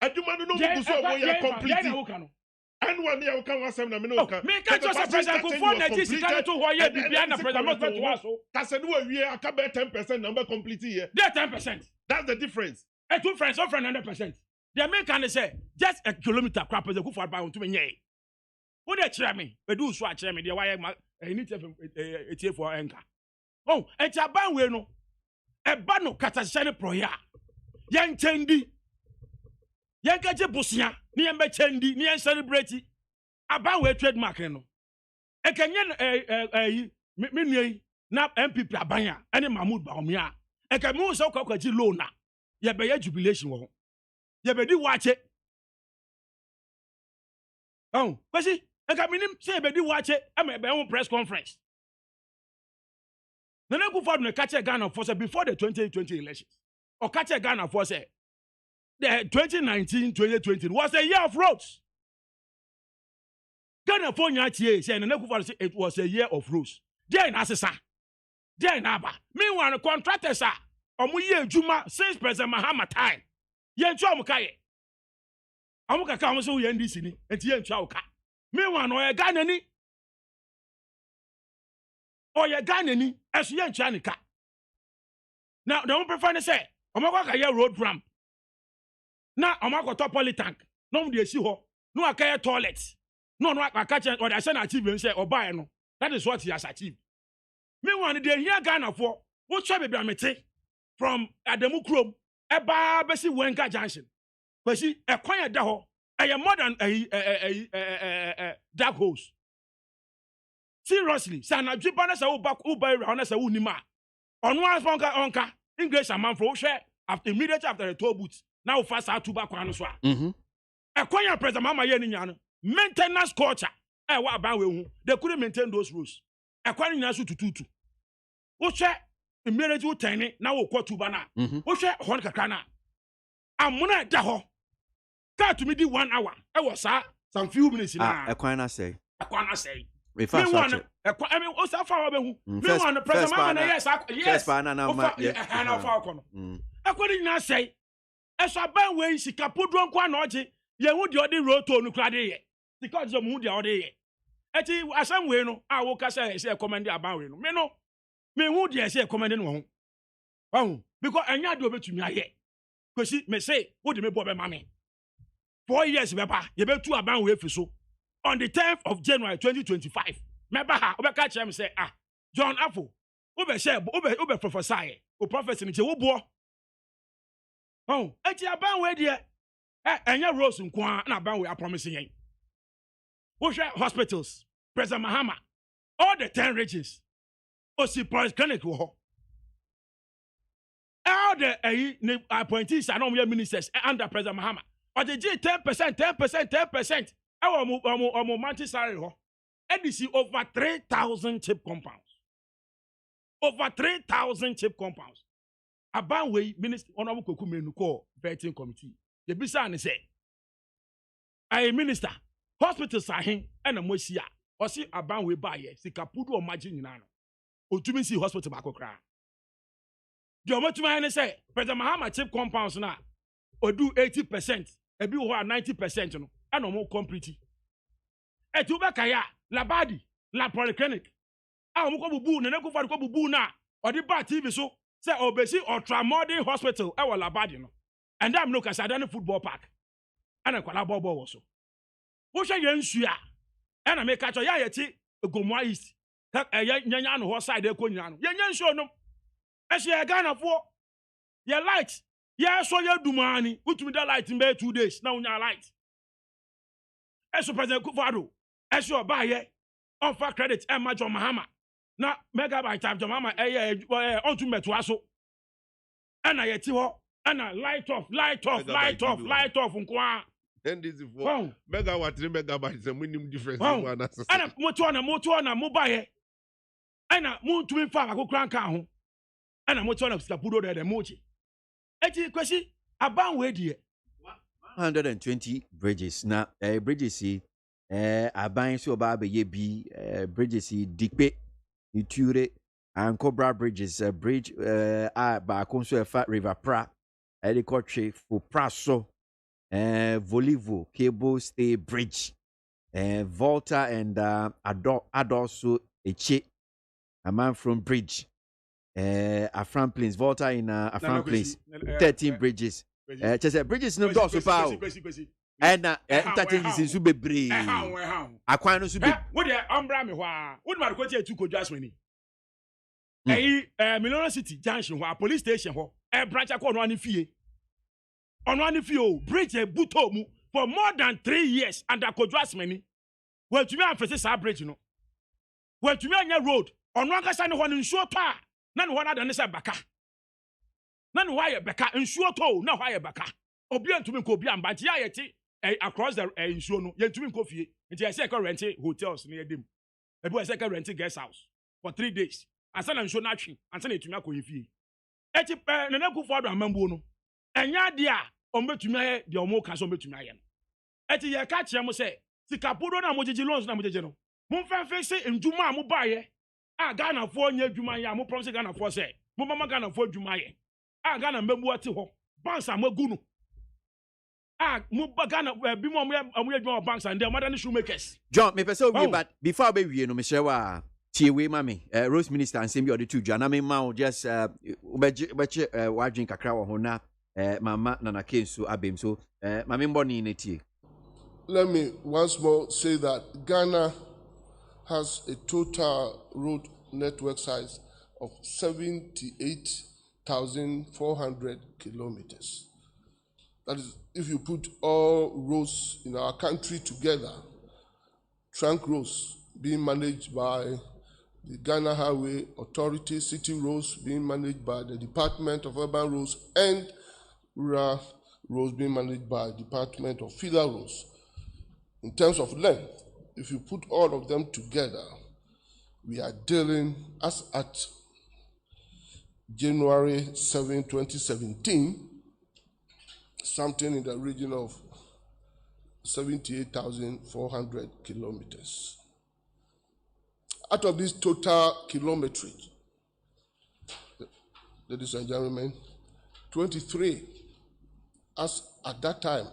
Aduma no go so mo ya complete. And 1 year can was na me no can. Me can just President Kufo na gi sika to ho ye bibia na President Mills to ho so. Kase no we aka be 10% number complete here. There 10%. That's the difference. A two friends of 100%. The American say just a kilometer crap President Kufo about to me nye. Who dey try me? We do so try me dey why I need to for anchor. Oh, e ti aban we no. E ba no katasane proya. Yen chendi. Yen kaje bosia, ni yen be chendi, ni yen celebrate. Aban we trademark no. E kenye me nui na MPP abanya ene Mahmoud Bawumia. E ke mu so kwakwaji loan na. Ye be ye jubilation wo. Ye be di wache. Oh, kwesi e ka minim say be di wache e be on press conference. Nana Akufo-Addo na catch Ghana for say before the 2020 elections. Or catch Ghana for say the 2019-2020 was a year of roads. Ghana for nyatie say Nana Akufo-Addo say it was a year of roads. There in Asesa. There in Aba. Meanwhile the contractors are omu ye adwuma since President Mahama time. Ye ntwa omukaye. Amuka ka omu so ye NDC ni enti ye ntwa oka. Meanwhile no ye Ghana ni. Or ye Ghana ni esu ye ntwa ni ka. Now the one prefer say omako ka ye road ramp. Na omako top poly tank. No mu de si ho. No akaye toilet. No aka or the send achieve say obaye no. That is what he has achieved. Meanwhile they hear Ghana for what try be amete from Ademu Krom eba besi Wenga Junction. But see a quiet da ho more than dark holes. Seriously, sana dripa na sa uba na sa unima. On one onka English amount for share after immediately after the toll booth. Now fast out to back one so. A quiet President Mama ye ni nyano. Maintenance culture. What about we? They couldn't maintain those rules. According to tutu. Oche immediately tiny now we to bana. Oche hon kakana. Amuna daho. Got to me 1 hour. I was some few minutes now. Equina say. Equina say. We first watch it. I mean, what's that for? Me want the president. Yes. First now. According to say, as a band way, she can put one quanoji. You would your road to Nuclade. Because of mood the other day. At some way, no, I will say a commander about it. Me no, me would yes say a commander one. Oh, because I not do it to me yet. Because she may say, what do you mean, mammy? 4 years, Papa, you better to a band way for so. On the 10th of January 2025, remember how we catch him say, John Apple, Uber share, Uber prophesy, or prophecy in Jewobo. Oh, it's a band way, dear. And your rose and Kwan, and a band we are promising you. Usha hospitals, President Mahama, all the 10 regions, Osi Polyclinic, all the appointees and all your ministers under President Mahama. Or the G 10%. Our MONTIE salary, EDC over 3,000 chip compounds. Over 3,000 chip compounds. Abanwe minister honorable Kokume call vetting committee. The bisa and say, I minister. Hospitals are him and a mosia. Or see Abanwe buyer, see Capudo or Majin Nano. Or to me see hospital back cry. The Omotuma say, President Mahama chip compounds now, or do 80%, a bill 90%, and no more complete. A tubakaya, la body, la polyclinic. I am going to boo, and I go for the boo now, or the bad TV so, say obesi or tramodern hospital, our la body, and I'm no Casadana football park. And a collabo also. What's your young and I make catch a yayeti, a gomwa east. A yan horse side, a conian. Yan show no. As ye a gun of war. Your light. Yeah, so you do money. Put me that light in bed 2 days. Now, your light. As President Kufado, as your buyer, on for credit, and my John Mahama. Now, megabyte of John Mahama, on to Metuaso. And I yet, and I light off, Unkwa. And this is for megabytes and minimum difference. And a motor, mobile. And a moon to info, I go crank out. And a motor of Sapudo de Mochi. Eti kwesi abanwe die 120 bridges na bridges aban so ba be ye bi bridges dikpe iture and cobra bridges bridge ba konso efa river pra e kotwe for praso volivo cable stay bridge volta and adorso eche a man from bridge Afran Plains, Volta in Afran Plains, 13 bridges. Just bridges no door so power. And entertain this in Subebre. Aquano Sube. What the Umbra me wa? What my coach to go just many. Milano City Junction, police station, branch on one fee. On one fee, bridge butomu for more than 3 years under Kodras Well, to me, I'm facing a bridge, Well, to me, on your road, on one side, one in short part. None one other than Baka. None why Baka and sure toe, no higher Baka. Obian to me Kobian, but yeti across the insuno, yet to me coffee, and I second rented hotels near them. A boy second rented guest house for 3 days. And son and show nothing, and send it to me a fee. Eti and I go for the Mambono. And ya dear, on bet to me, the Omo Castle bet to me. Eti ya catch him say, Sikapudo na Moji loans na Mojano. Monfan face in Juma Mubaye. Ghana for nye dwuma ya mo promise Ghana for say mo mama Ghana for dwuma ye Ghana membu ati ho banks amagu no mo Ghana bi mo dwuma banks and the modern shoemakers John me person we but before be wie no me share wa tie we mami Rose Minister and same the two Jana me ma just ubeche wa drink kakra wo ho na mama Nana Kensu abem so mami mboni ne tie. Let me once more say that Ghana has a total road network size of 78,400 kilometers. That is, if you put all roads in our country together, trunk roads being managed by the Ghana Highway Authority, city roads being managed by the Department of Urban Roads, and rural roads being managed by the Department of Feeder Roads. In terms of length, if you put all of them together, we are dealing, as at January 7, 2017, something in the region of 78,400 kilometers. Out of this total kilometrage, ladies and gentlemen, 23, as at that time,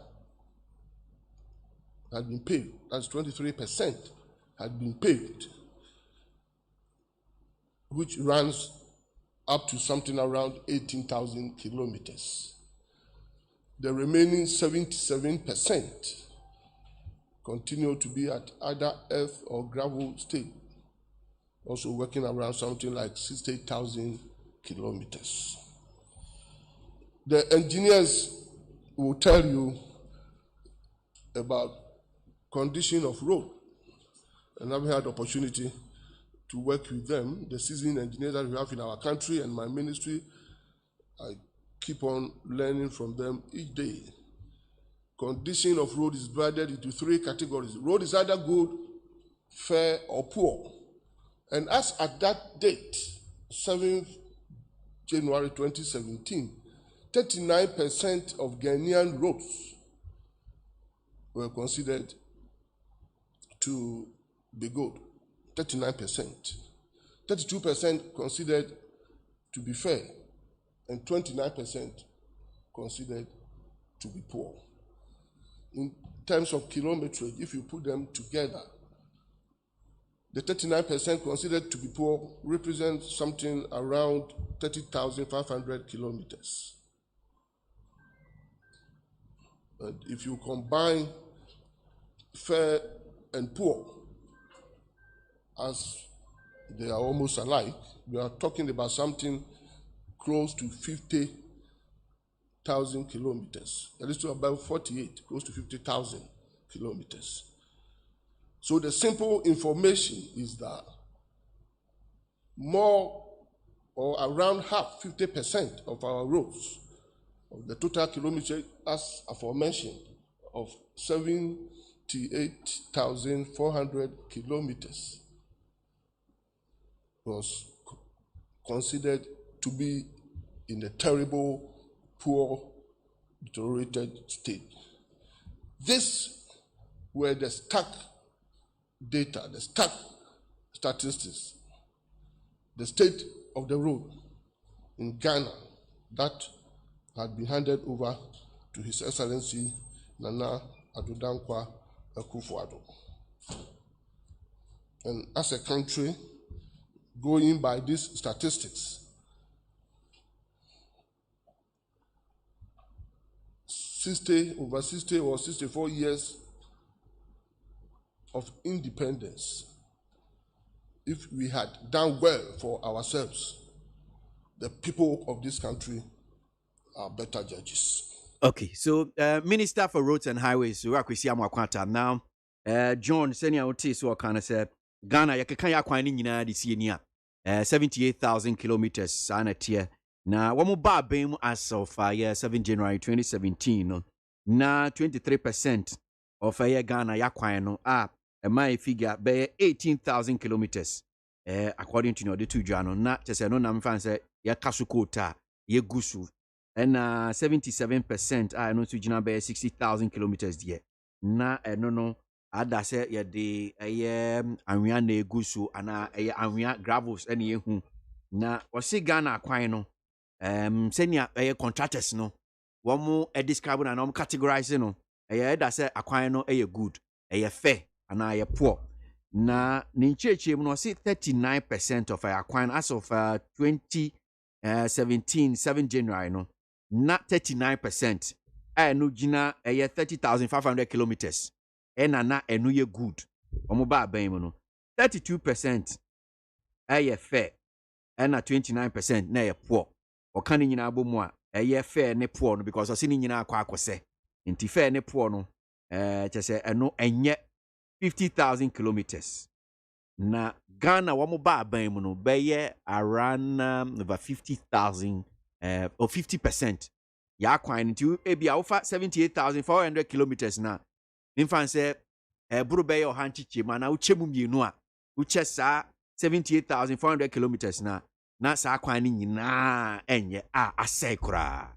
had been paved. That's 23% had been paved, which runs up to something around 18,000 kilometers. The remaining 77% continue to be at either earth or gravel state, also working around something like 60,000 kilometers. The engineers will tell you about condition of road, and I've had the opportunity to work with them, the seasoned engineers that we have in our country and my ministry. I keep on learning from them each day. Condition of road is divided into 3 categories. Road is either good, fair, or poor. And as at that date, 7th January 2017, 39% of Ghanaian roads were considered to be good. 39%. 32% considered to be fair, and 29% considered to be poor. In terms of kilometrage, if you put them together, the 39% considered to be poor represents something around 30,500 kilometers. And if you combine fair and poor, as they are almost alike, we are talking about something close to 50,000 kilometers. That is to about 48, close to 50,000 kilometers. So the simple information is that more or around half, 50% of our roads, of the total kilometer, as aforementioned, of 78,400 kilometers, was considered to be in a terrible, poor, deteriorated state. These were the stark data, the stark statistics, the state of the road in Ghana that had been handed over to His Excellency Nana Addo Dankwa Akufo-Addo. And as a country, going by these statistics, 60 or 64 years of independence, if we had done well for ourselves, the people of this country are better judges. Okay, so Minister for Roads and Highways, Rakwesi Amoakwanta. Now, John, senior OT, so kind of said, Ghana, you can't acquire any 78,000 kilometers, Sanatia. Now, one more bar beam as of 7 January 2017. Now, 23% of Ghana, Yakwano, my figure, by 18,000 kilometers, according to the 2 journal. Not just a no name fancy, Yakasukota, Yegusu. And 77% I know to Jina by 60,000 kilometers there. Na no ada say ye de anwia na egusu ana anwia gravels ene yehu na wose Ghana kwan no senia contractors no wo mo describe na no categorize no da say akwan no good fair ana poor na ni ncheche mu no say 39% of akwan as of 2017 7 January no not 39%. I know Gina 30,500 kilometers. And enu ye good. Omoba no 32% fair. And 29% na ye poor. Or can youabo mo fair ne poor no because osini nyina akwa akose. Nti fair ne poor no say eno enye 50,000 kilometers. Na Ghana womoba no be around over 50,000 or 50%. Ya kwan into ebi offer 78,400 kilometers now. In fact, say buru be your hanchichi mana uche mu mienu a uche sa 78,400 kilometers na sa kwan ni nyina enye asai kura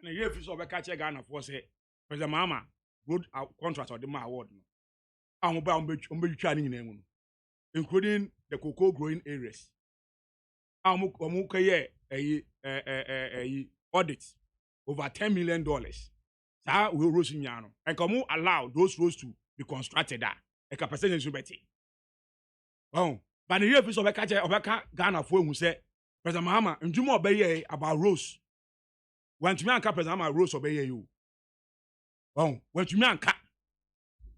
na ye fi so be ka che Ghana for say President Mahama road contract or the award no be twa ni nyina mu including the cocoa growing areas amu kaye audit over $10 million sa we roads nyano and come allow those roads to be constructed that e ka percentage so beti but the year fi so be ka che obeka Ghana for hu say President Mahama ndwuma obeye about roads when to me anka President Mahama roads obeye you when to me anka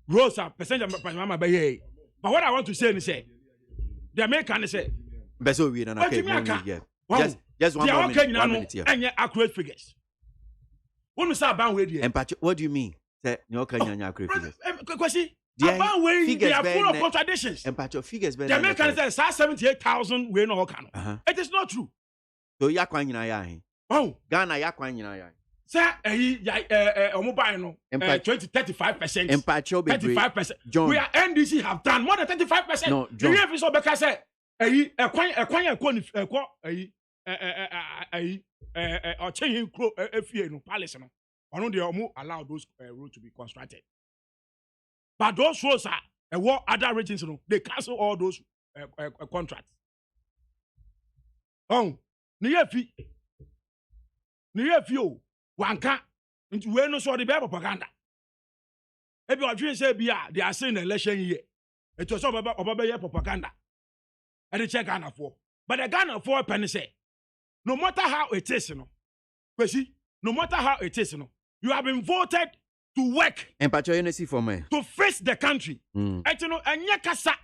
roads are percentage President Mahama obeye but what I want to say is say the American say beso we na okay just one more minute here and accurate figures when we say ban we there what do you mean say you can nyanya accurate figures kwasi ban we they are full of contradictions figures the American say 78,000 we no can it is not true so ya kwan nyina ya hin Ghana ya kwan nyina ya say omo ban no 35% 35%. We are NDC have done more than 35%. No, the year so be ka say or change kro efie no palace no ono dey omo allow those roads to be constructed but those roads are what other regions no they cancel all those contracts ni ye fi o wanka nti we no so the be propaganda ebi o twen say bia they are saying election year it was obaba year propaganda and they check Ghana for but the Ghana for penny say no matter how it is no matter how it is you have been voted to work and patriotism for me to face the country enya kasa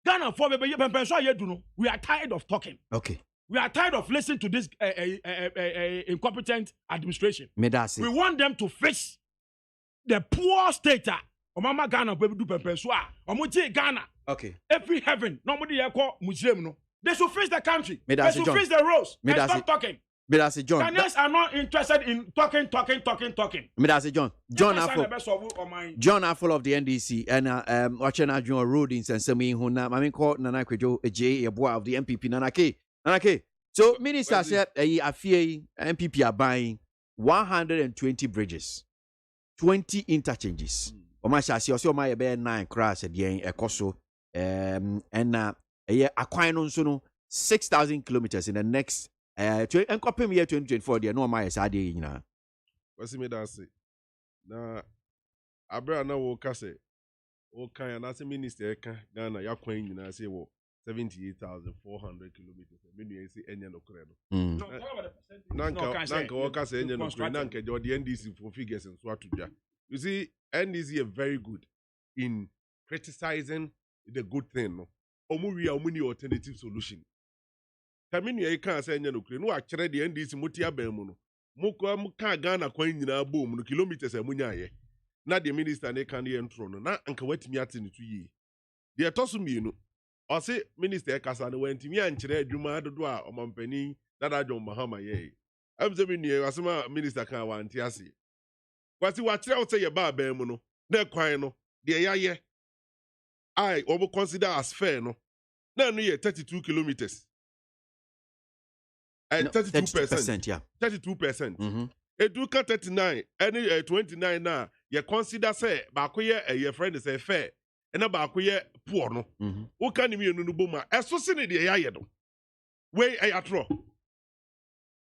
Ghana for we are tired of talking okay we are tired of listening to this incompetent administration. We want them to face the poor state. Mama Ghana do Ghana. Okay. Every heaven, nobody call Muslim no. They should face the country. They should face the roads. And stop talking. Ghanaians are not interested in talking. John are full of the NDC and watching our road in Sensemi Huna. I mean, call Nana Kwejo a boy of the MPP Nanake. Okay, so Minister said MPP are buying 120 bridges, 20 interchanges. Omasha si osi oma yebe 9 cross again ekoso and acquiring no 6,000 kilometers in the next year 2024 there no my sade nyina. Wasi me da say na abra na wo ka say o kan na say minister ka Ghana ya kwan nyina say wo 78,400 kilometers. Menu you see Enya no kre no. Nanka waka say Enya no kre nanka the NDC for figures and so atudwa. You see NDC are very good in criticizing the good thing no. Omu ni alternative solution. Kamenu you can say Enya no kre no akere the NDC motia ben mu no. Mu ka Ghana kwan nyina bom no kilometers amunya ye. Na the minister ne kan ye ntro no na anka watimi ate ne tuyi. The atosu no. I say Minister Kasane went me and Chere Juma do a Mampeni that I don't Mahama ye. I'm saying Asama Minister can want Tiasi. What's what I say about Bemuno, ne quino, dear ye. I over consider as fair no. No, near 32 kilometers. And 32%, yeah. 32%. A duka 39, any 29 now, you consider say, Bakuya, your friend is a fair. And about we poor no. Who can you no boma? Associate the Yayedo. Way I atro.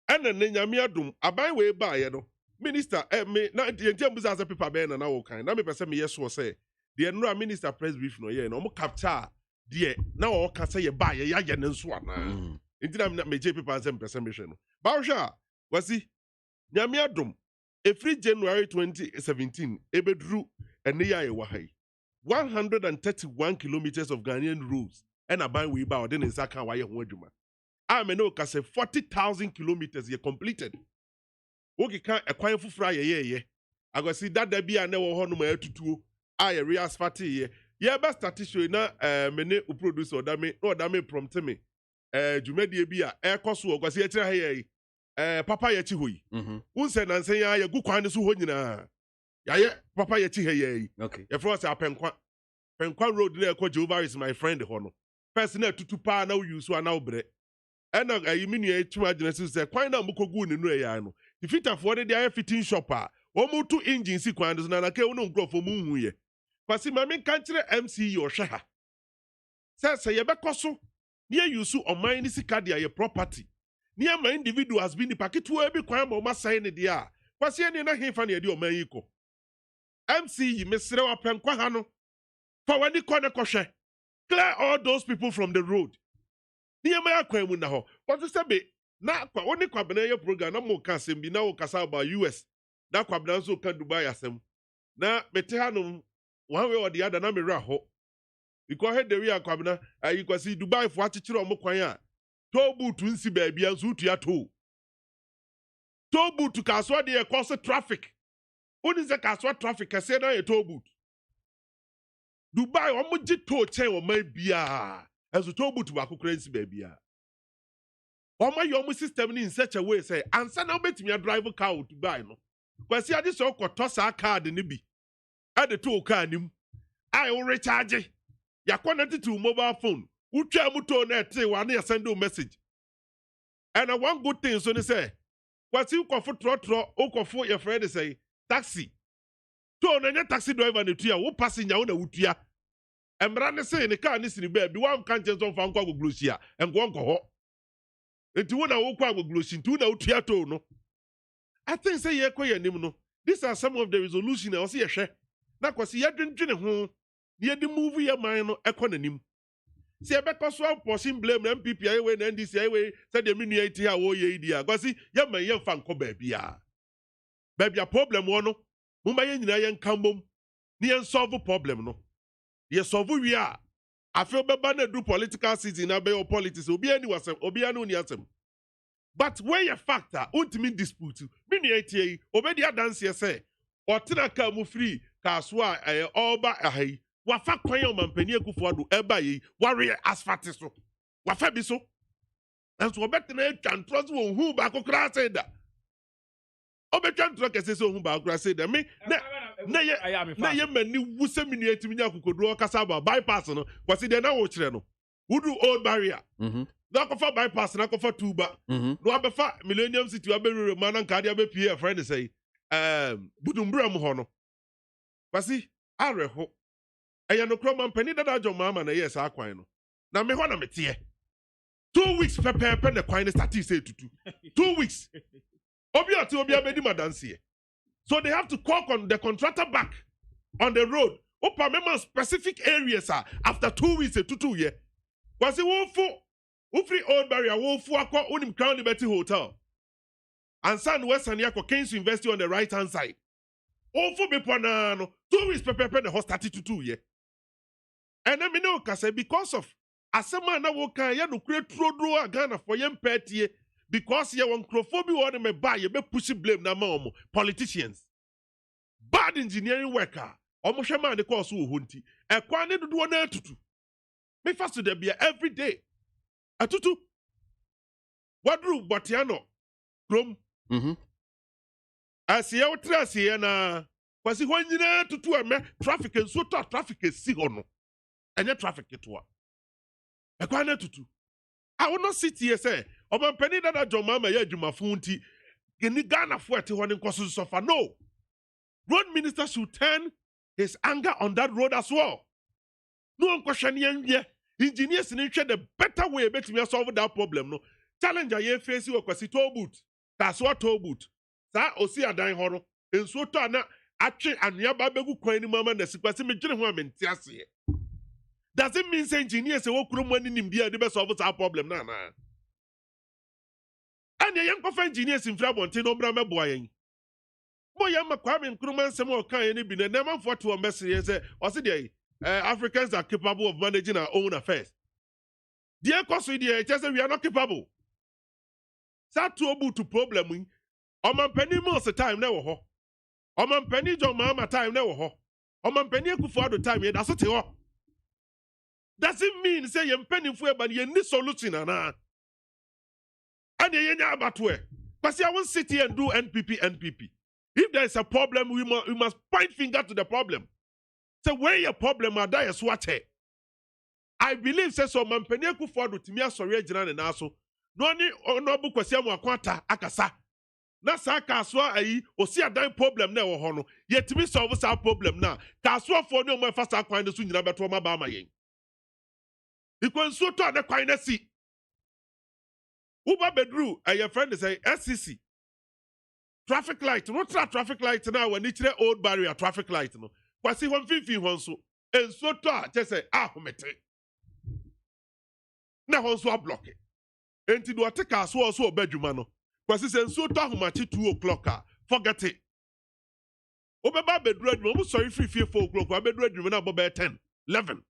And then Yamiadum, a by way by no. Minister, me not the James as a paper ben and our kind. Let me person me yes or say. The Enra Minister press brief no ye no more capture. Dear, now all can say a buy a yayan and swan. Indeed, I'm not major paper and presumption. Bausha, was he? Yamiadum, a free January 2017, Ebedru and Nia Wahai. 131 kilometers of Ghanaian roads and a band we bow then in Saka Waya Wajuma. I may know say 40,000 kilometers ye completed. Okay, can't acquire for fry ye. I go see that there be a never honor to two. I reas fatty ye. Yeah, best statistician na mene producer dame prompt me. Jumedi be a air cost work was yet papa yachihui. Unsen and say ya good quantity so honina. Yaye papa ye chi he ye. Okay. Ye fro say apenkwa. Penkwa road na ekọ Jehovah is my friend ho no. Person na tutu pa na use so na obre. And I mean ye tuma genesis say kwan na mukogu ne no ya no. The fitafo de dey fitting shop a. Omo to engine si kwan do na ke wono nkrofo mu hu ye. Kwasi mame kan kire MC yo hwe ha. Say ye bekoso. Near you so on my sika dia your property. Near my individual has been the packet to every crime or must sign it there. Kwasi any na himfa ne di o mayiko. MC yi mesre wa penkwa ha no. For when the corner koshe. Clear all those people from the road. Near my akwa na ho. What to say na kwa only kwa bena your program na mo kan sem bi na o kasa about US. Na kwa bena so kan Dubai asem. Na mete ha no one way or the other na me ra ho. Because head the way akwabena you can see Dubai for achichire omo kwan a toll booth nsi ba bia nso utua toll booth kaso de e cause traffic oni se kaso traffic kase na e toll booth Dubai omo ji toll chain o man bia as toll booth ba kokora nsi ba bia omo yo omo system ni in such a way say ansa na obetimi drive car to Dubai no kwasi ade so koto sa card ni bi ade toll car nim ai o recharge ya connected to mobile phone. Utwa muto na ete wa na send you message. And one good thing so they say, kwasi ukofo trotro, ukofo your friend say taxi. To na taxi driver ne tua, wo passenger wo na wutua. Emra ne say ne car ne sini be bi wan kan chenso fa nkwa goglosia, enko nko ho. Enti wo na wo kwa goglosi, ntu na wutua to no. I think say ye kwa nim no. These are some of the resolution I see ye hwe. Na kwasi ye dwendwene ho. Near the movie your mind economy. See a better swap portion blame MPP away and NDC away, said the miniaty away idea. Gossy, young man, young fan co baby. Baby, a problem one, Mumbai and Yan Cambum, near solve a problem no. Yes, solve we are. I feel better do political season, obey or politics, obi any was obi anu niasem. But where your factor, ultimate dispute, miniaty, obey the dance, say, or Tinaka mu free, Kaswa, all by a hay. Wafa kwanya omampani Akufo-Addo eba yi warrior asphalt so wafa bi so enso obetena atwantro so hu ba kokra say da obetwantro kese so hu ba kokra say da me na ye mani wuse mini etimi nya kokodo kasa ba bypass no kwasi de na wo kire no wudu old barrier na kofa bypass na kofa tuba no abefa millennium city aberere ma na nka de abepie e friend say budumbura mu ho no kwasi areho eya no kroma mpani dada jo mama na yes akwan no na me ho na metie 2 weeks pepe na kwan start say tutu 2 weeks obi abedi madanse so they have to call on the contractor back on the road opa mema specific areas after 2 weeks tutu ye was it wo free old barrier wo fu akọ unim Crown Liberty Hotel and San Western Yako Kings University on the right hand side wo fu be pona no 2 weeks pepe na ho start tutu ye. And I know because of asema na wo kan ya no kure trodro Ghana for yem petie because ye won crofobia or me buy ye be push blame na ma omo politicians bad engineering worker omo hwema ne course wo honti e kwa ne dodo na atutu me fast to there be every day atutu wadru botiano krom asiye wotra asiye na kwasi ho nyina atutu ame traffic enso to traffic esi ho no enye traffic to a kwa na tutu I will not sit here say obampani dada John Mama ye adwumafo nti gini Ghana fo ete ho ne nkoso suffer. No, road minister should turn his anger on that road as well. No unkwahwane engineers ni hwe the better way betimi solve that problem no challenge ye face we kwasi toll booth that's what toll booth sa osi adan ho no enso to na atwe anua ba begu kwan ni mama na sikwasi me dwene ho amenti ase. Does it mean say engineers wo kuro mu anim dia de be solve that problem na na? And ye yanko engineers in Frabonte no bra meboa yen. Mo yam Kwame Nkrumah nsem o kan ye bi na na manfo to message say o se dey Africans are capable of managing our own affairs. Dear Koso dey just say we are not capable. That to obu to problem omampani most time na wo ho. Omampani John Mahama time na wo ho. Omampani Akufo-Addo time ye da so te ho. Doesn't mean say you're penny for but you need solution and you nya abatwe. Because I won't sit here and do NPP. If there is a problem, we must point finger to the problem. So where your problem are there is what? I believe says so mampeni Akufo-Addo timi asori agina ne naso. No ni Honorable Kwasi Amoakwanta akasa. Na sa kaswa ayi osi adan problem na wo ho no. Yetimi solve sa problem na. Kaswa fo ne o mafa sa kwan ne so nyina beto ma ba ma yen. Ikwenso to na kwan na si. Uba bedru your friend say SCC. Traffic light, no traffic light now when it's old barrier traffic light no. Kwasi hon fifi hon so. En so to just say ahomete. Na hon so block it. Enti do take aso so obadwuma no. Kwasi say so to ahomachi 2 o'clock forget it. Obeba bedru adwuma mo sorry free 4 o'clock bedru adwuma na bobe 10, 11.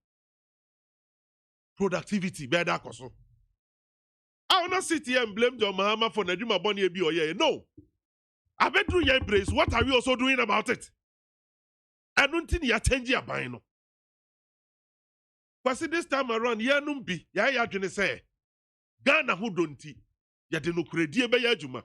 Productivity be da koso. I will not sit here and blame John Mahama for Najuma Bonnie Ebi or yeah. No. I bet through your embrace. What are we also doing about it? I don't think you're changing your mind. Because this time around, ya numbi, ya jene say, Ghana who don't tea. Ya de no credi be ya juma.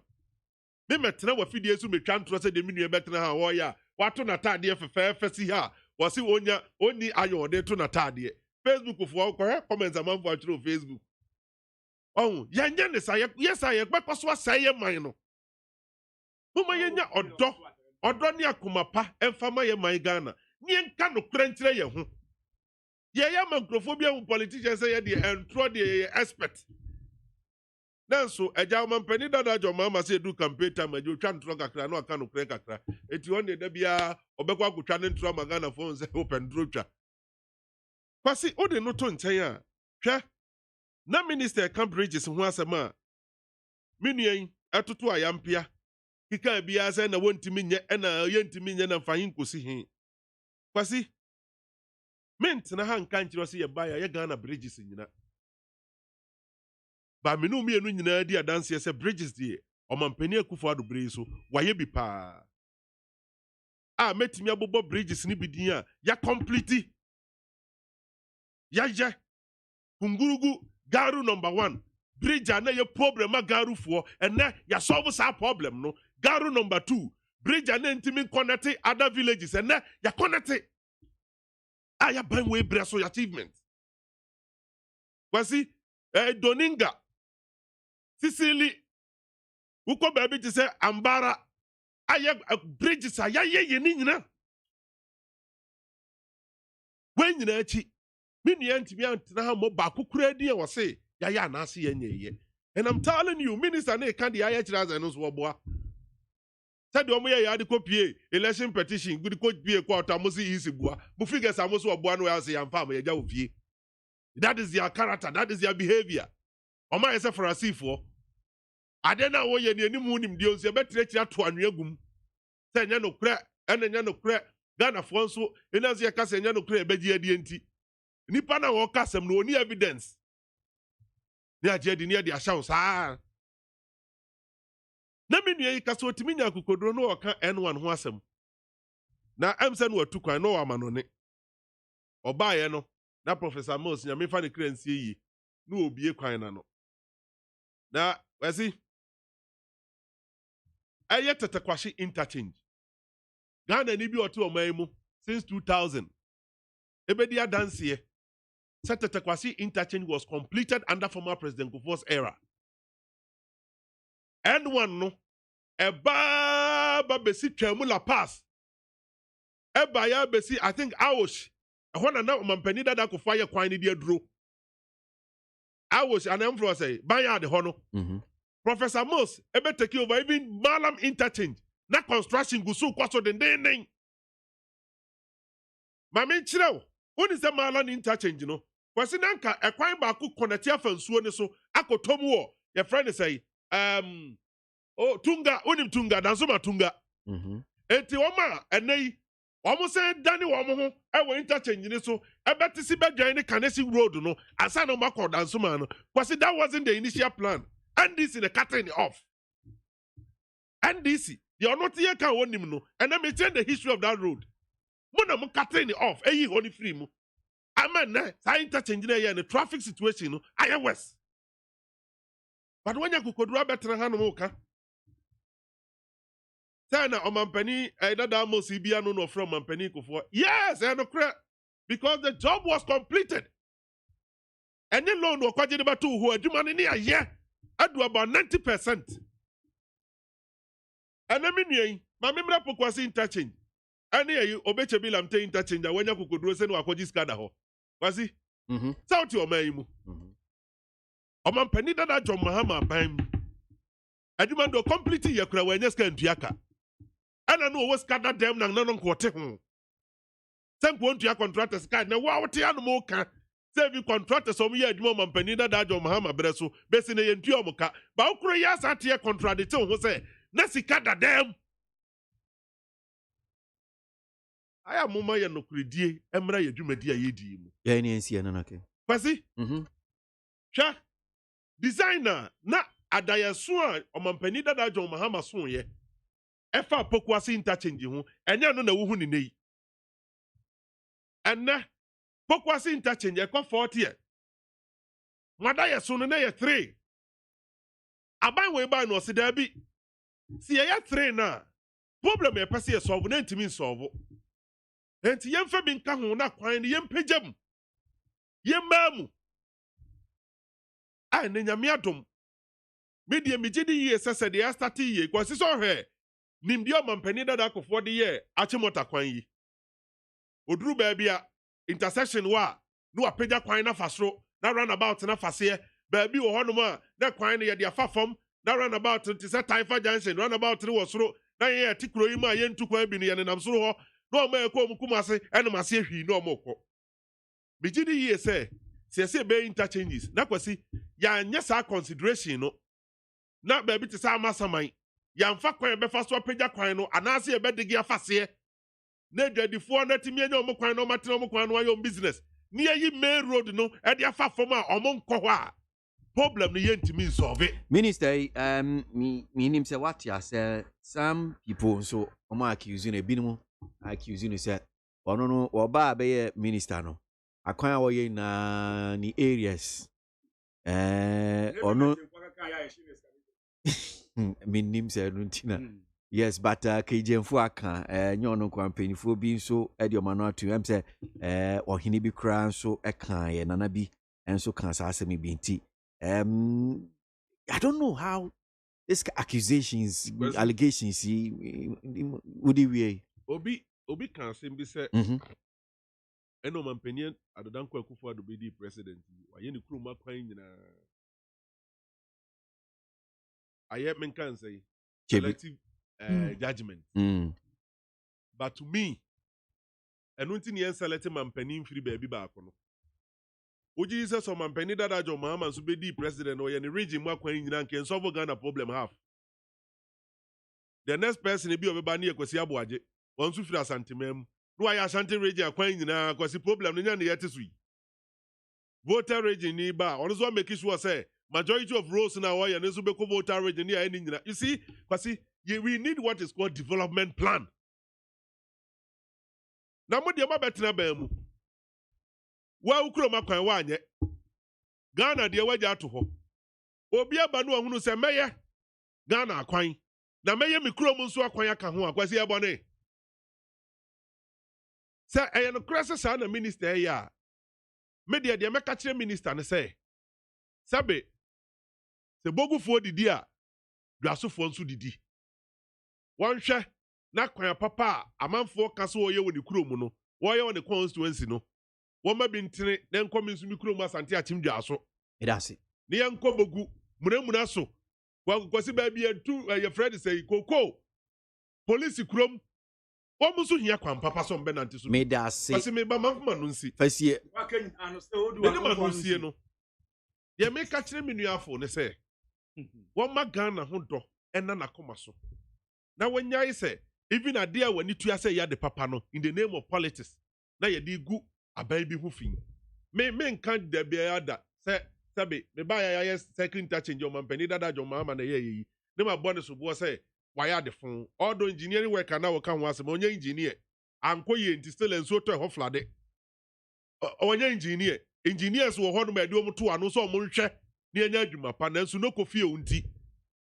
Me metna wa fidie su me twan tro se de minu betna ha wo ya. Wato na tade fefe fesi ha. Wasi onya oni ayo de to na tade. Facebook fo ko comments amam fo through Facebook. Oh, yanya ne sa yes I ekpekoso aseye man no. Muma yenya odo ne akomapa emfama ye man Ghana. Ni enka no krenkyere ye ho. Ye ya microphobia with politicians say ye entro the expert. Nanso eja mampani dada jo mama say do campaign time ejo twa ntro kakra no aka no kren kakra. Eti one da bia obekwa akotwa ne ntro ma Ghana phone say open draw twa. Kwasi ode no to nchen a. Hwe na minister camp bridges ho asema menuen atoto ayampia kika bia say na wontimi nye na yentimi nye na fahin kosi hin Kwasi mint na hanka nkyiro se ye baya ye Ghana bridges nyina ba menu mienu nyina di adanse se bridges die omampani Akufo-Addo bre so waye bi pa a metimi abobo bridges ni bidin a ya complete ya je kungurugu Garu number 1. Bridge na ye problem a Garu for and na ya solve sa problem no. Garu number 2. Bridge na intimi connect other villages and na ya connect. Ya ban way breso achievement. Kwasi Doninga Sicily uko baby to say Ambara aya bridges aya ye ni nyina. When nyina chi Mini antimi antena ha mo ba kukura di e wo se ya na ase ye nyeye. And I'm telling you, minister na kan di aya kira zan no so boa. Said omo ye ya de kopie election petition gudi kopie kwa otamosi isi boa. Mu figures amoso boa no ya se ya mfa ma ya jawo fie. That is their character, that is their behavior. Oma yese farasifo. Ade na wo ye ni animu nim de onse betre kira to anwagum. Se nya no kra, enya no kra. Ghana fo nso enaze ya kasa enya no kra ebeji adi enti. Nipa na wo kasem no oni evidence. Ni agedi ni ade ahyaw saa. Na menu yi kasa otimi nya kokodro no oka N1 ho asem. Na emse no atukwan no amanone. Obaye no na Professor Mos nya mefa ne kransie yi. No obie kwan na no. Na wasi aye tetekwashi interchange. Ghana ni bi otu oman mu since 2000. Ebedi adanse Tetekwasi interchange was completed under former President Kufuor's era. N1 no eba besi twamula pass. Eba ya besi I think Awosh. Ehona na mampani dada Kufuor ye kwan ni de aduro. Awosh an emfro say banya de hono. Professor Mos ebe take over even Malam interchange. Na construction gusu kwaso den. Mami chirawo. When is the Malam interchange no? Kwasi nanka ekwan ba ku connect afansuo ne so akotom wo your friend say tunga unim tunga dansoma tunga enti woma enei womo say dani womo ho e wo interchange ne so ebeti si bedwan ne Kanesi road no asa no makọ dansoma no kwasi that wasn't the initial plan and this in the cutting off and this the onotie kan wonim no and me change the history of that road mo na mo cutting off eyi ho ni free mu amen na sa interchange na ye the traffic situation no aye west but when you kokodura betre ha no ka Sana omampani dada mo CBA no from omampani kofo. Yes, and because the job was completed. Any loan no kwaje de batu who adwuma ne a ye adu about 90%. And I mean, my member POKWASI interchange. Any you obeche bill am te interchange when you could do no akwaji skada ho. Kwasi? South your maimu. Omampani dada John Mahama bam. Adwuma do complete ye kura when yeska ntuaka. Ana no was skada dem na no nkote ho. Sanko ntua contractors card na wa wote anu mo ka. Save contractors some ye adwuma Omampani dada John Mahama breso besi ne ye ntua mo ka. Ba okuro ya satie contradict ho say na sikada dem. Aya mama ye no kuredie emra ye dwumadi ayedi mu. Ya ni ensi na nake. Kwasi? Sha designer na adayeso a Omampani dada John Mahama so ye. Efa POKWASI interchange ho enya no na wo hu ni nei. Enne POKWASI interchange e kwa 40 ye. Madayeso no na ye 3. Aban we ba no se da bi. Si ye 3 na problem e pese ye solve na ntimi solve. Enti yemfa bi nka ho na kwan ne yempejam. Yemmamu. Ai ne nyame adom. Media migidi ye sese de ya start ye kwasi so hwe. Nimdi Omampani dada akofo de ye achimota kwan yi. Oduru ba bia intersection wa no apagya kwan na fasro na roundabout na fase ba bi wo honom a na kwan ne ye de afafom na roundabout ti se Taifa junction roundabout ne wosoro na ye tikuro yi ma ye ntu kwan bi ne ye nam soro ho no ma ekọ omkumase enum ase hwi no omokọ bigidi ye se be interchanges na kwasi ya nya sa consideration no na ba bi ti sa amasaman ya mfa kwan be fa so apagya kwan no anase e be digi afase na dwadifo na timi enya omkwan no matena omkwan no ayo business ni yi main road no e de afafom a omonkọ ho a problem ni ye ntimi solve. Minister, me nim say what ya say some people so accusing a binum accusing say ono no oba be minister no akwan wo ye na ni areas ono me nim say runtina yes but kejemfu aka nyono kwampanifo bi so e de omano atu am say ohini bi kra so e kan ye nana bi enso kan sa asemi bi nti I don't know how this accusations, allegations, would we? Obi can say be say. Eno Omampani adodanko akufo do be the president. Waye ni kuruma kwan nyina. Aye men can say collective judgment. But to me, eno nti ne select Omampani mfiri ba bi ba akono. Oji Jesus Omampani dada John Mahama so be the president or any region ma kwan nyina nke solve Ghana problem half. The next person be obeba na Kwasi ABOAGYE. Won so firi asantemam. No aya Ashanti region kwan nyina Kwasi problem no nya na yete so yi. Voter region ni ba, ono so make sure say majority of roads na why and so be ko voter region ni any nyina. You see, Kwasi, we need what is called development plan. Na mo de ma betena ba mu. Wa ukuro makwan wa anye Ghana de waja to ho obi aba no ahunu se meye Ghana akwan na meye mikuro mu nso akwan aka ho akwasi ebone se eye no krese sa na minister ya media de meka kire minister ne se sabe se bogufo didi a duasofo nso didi wonhwe na kwan papa amanfo kaso oye woni kuro mu no woye woni constituency no woma bintene na nkomi nso mikuro mu asante achimdwa aso edase ne yanko bogu munamuna so kwakwasi ba bia tu ye Fred say koko police krom womu so hia kwan papa so mbe nante so medase kwasi me ba manfuma no nsi fasie wakan ano se odu ne ma no nsi no ye me ka kire me nuafo ne say woma Ghana ho do ena na koma so na wanyai say even ade a wani tua say ya de papa no in the name of politics na ye di gu abai bi hu fin me nkan da bia ada se sabe me ba ya second interchange Omampani dada John Mahama na ye ne ma bone so bo say waya de fon odo engineering work na wo ka ho asem onye engineer anko ye nti still enso to ho flade onye engineers wo ho no ma de omo to ano so omo nhwe ne anya adwuma pa na nso no kofie unti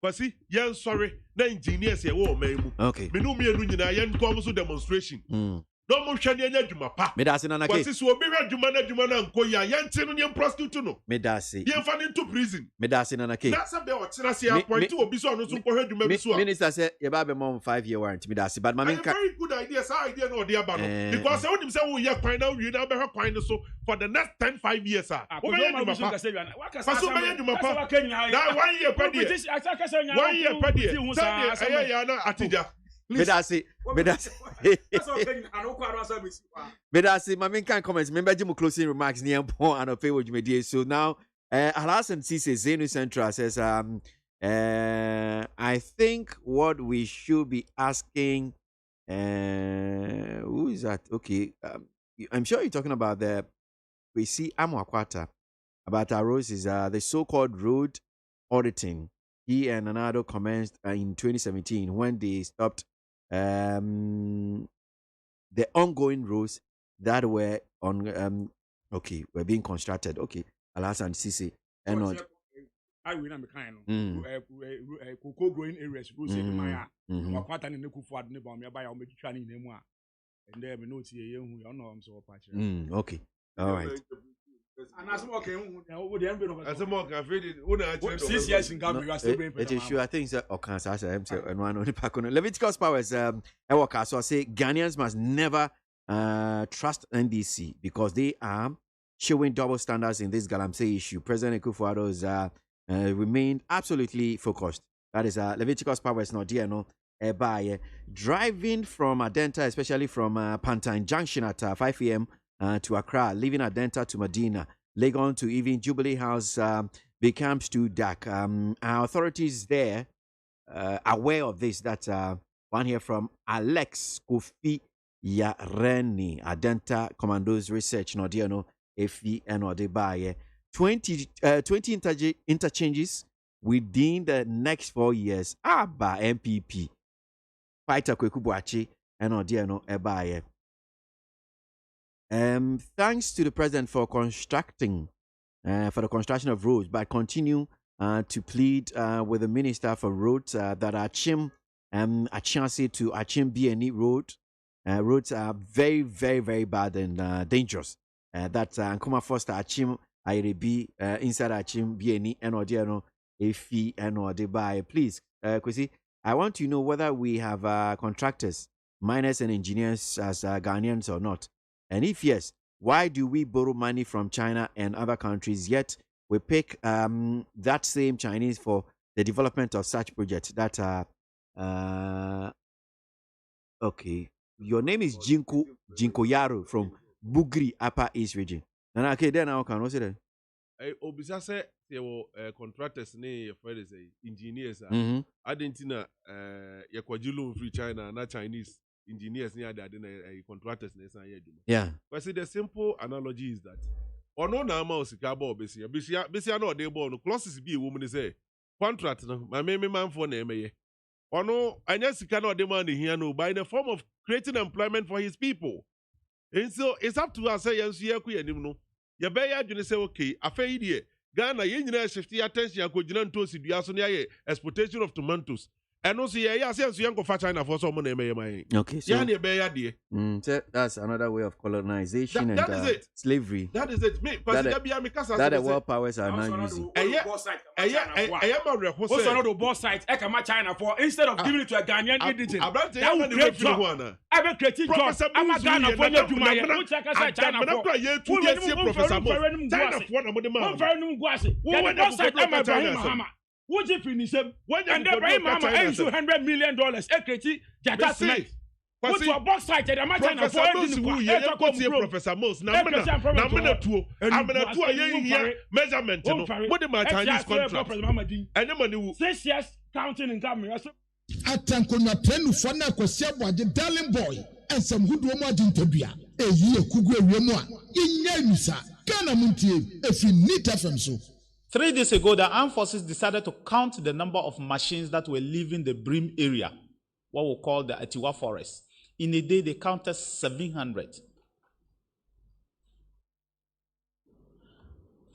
Kwasi, yen sorry, na engineers ye wo man. Okay. Me no me enu nyina yen come so demonstration. No mo hwɛ ne anya dwuma pa. Me da se na na ke. Kwasi so obi hwɛ dwuma na nko ya yen te no ne prostitute no. Me da se. Yen fa ne into prison. Me da se na na ke. Na se be o tena se appoint obi so no so ko hwɛ dwuma bi so. Minister say ye ba be mom 5-year warranty me da se but mama very good idea say idea no dey aba no because say onim say wo ye kwan na wie na be hwɛ kwan no so for the next 10-5 years ah. Wo be dwuma pa. Paso be dwuma pa. Na 1 year per day. 1 year per day. Say ya na atija. Bedasi. Mami can comment. Remember Jim closing remarks near Pon and pay what you may. So now Alasan says Zenu Central says I think what we should be asking who is that? Okay. I'm sure you're talking about we see Amoakwata about our roads is the so-called road auditing. He and another commenced in 2017 when they stopped the ongoing roads that were on were being constructed. Okay, Alas and Sisi and not. I will not be kind. Cocoa growing areas. Go say my Wakwata and Nekufad neighbor me buy or make training in one. And there we know see a young who know I'm so patchy. Okay, all right. And as more can over the envelope. As a more can 6 years in Gambia, you are still it is sure. I think so. And one on the pack on Leviticus powers. Ewaka so I say Ghanaians must never trust NDC because they are showing double standards in this Galamsey issue. President Akufo-Addo's remained absolutely focused. That is Leviticus powers not dear no. By driving from Adenta, especially from Pantine Junction at 5 p.m. To Accra, leaving Adenta to Medina, Legon to even Jubilee House becomes too dark. Our authorities there aware of this. That one here from Alex Kofi Yareni, Adenta Commandos Research, Nodiano, Efi and Odebaye. 20 interchanges within the next 4 years. Abba MPP. Fighter Kwekubuachi and Odiano Ebaye. Thanks to the president for construction of roads, but continue to plead with the minister for roads that Achim Achansi to Achim BNE road. Roads are very, very, very bad and dangerous. That's Nkuma Foster Achim IRB inside Achim BNE and Odiano Efi and Odebaye. Please, Kwesi, I want to know whether we have contractors, miners and engineers as Ghanaians or not. And if yes, why do we borrow money from China and other countries, yet we pick that same Chinese for the development of such projects that okay. Your name is Jinko Yaro from Bugri, Upper East region. And okay, then I can what's it? Obisa say there were contractors ne friends engineers. I didn't know Yakwajilu free China, not Chinese. Engineers near that contractors. Yeah. But see, the simple analogy is that ono na ama osikabo besia no dey born clauses be a woman say contract no my man for na emeye ono anya sika no dey man here no by the form of creating employment for his people. And so it's up to us say yensu yaku yanim no ye be ya dwene say okay afei die Ghana ye nyina shift attention akogina ntosi dua so na ye exportation of tomatoes. And also, yeah, since you go for China for some money, okay, so that's another way of colonization and is it. Slavery. That is it. That the world powers are not using. What's another boss site? China for instead of giving it to a Ghanaian indigent. That would create job. I will create jobs. I'm a Ghana for you to my China for. China for. Would you finish him? And the brain mama earns $200 million. Equity, Jata Put to a box site at a match for Professor Mos. I'm going to measurement. What am I Chinese contract? And the money 6 years counting in Gambia. Atankona penu fana kwasi ABOAGYE darling boy ensem hudu mo agintadua eyi ekugu ewiem a yenya misa Ghana MONTIE efi NIT FM so. 3 days ago, the armed forces decided to count the number of machines that were leaving the Brim area, what we call the Atiwa Forest. In a day, they counted 700.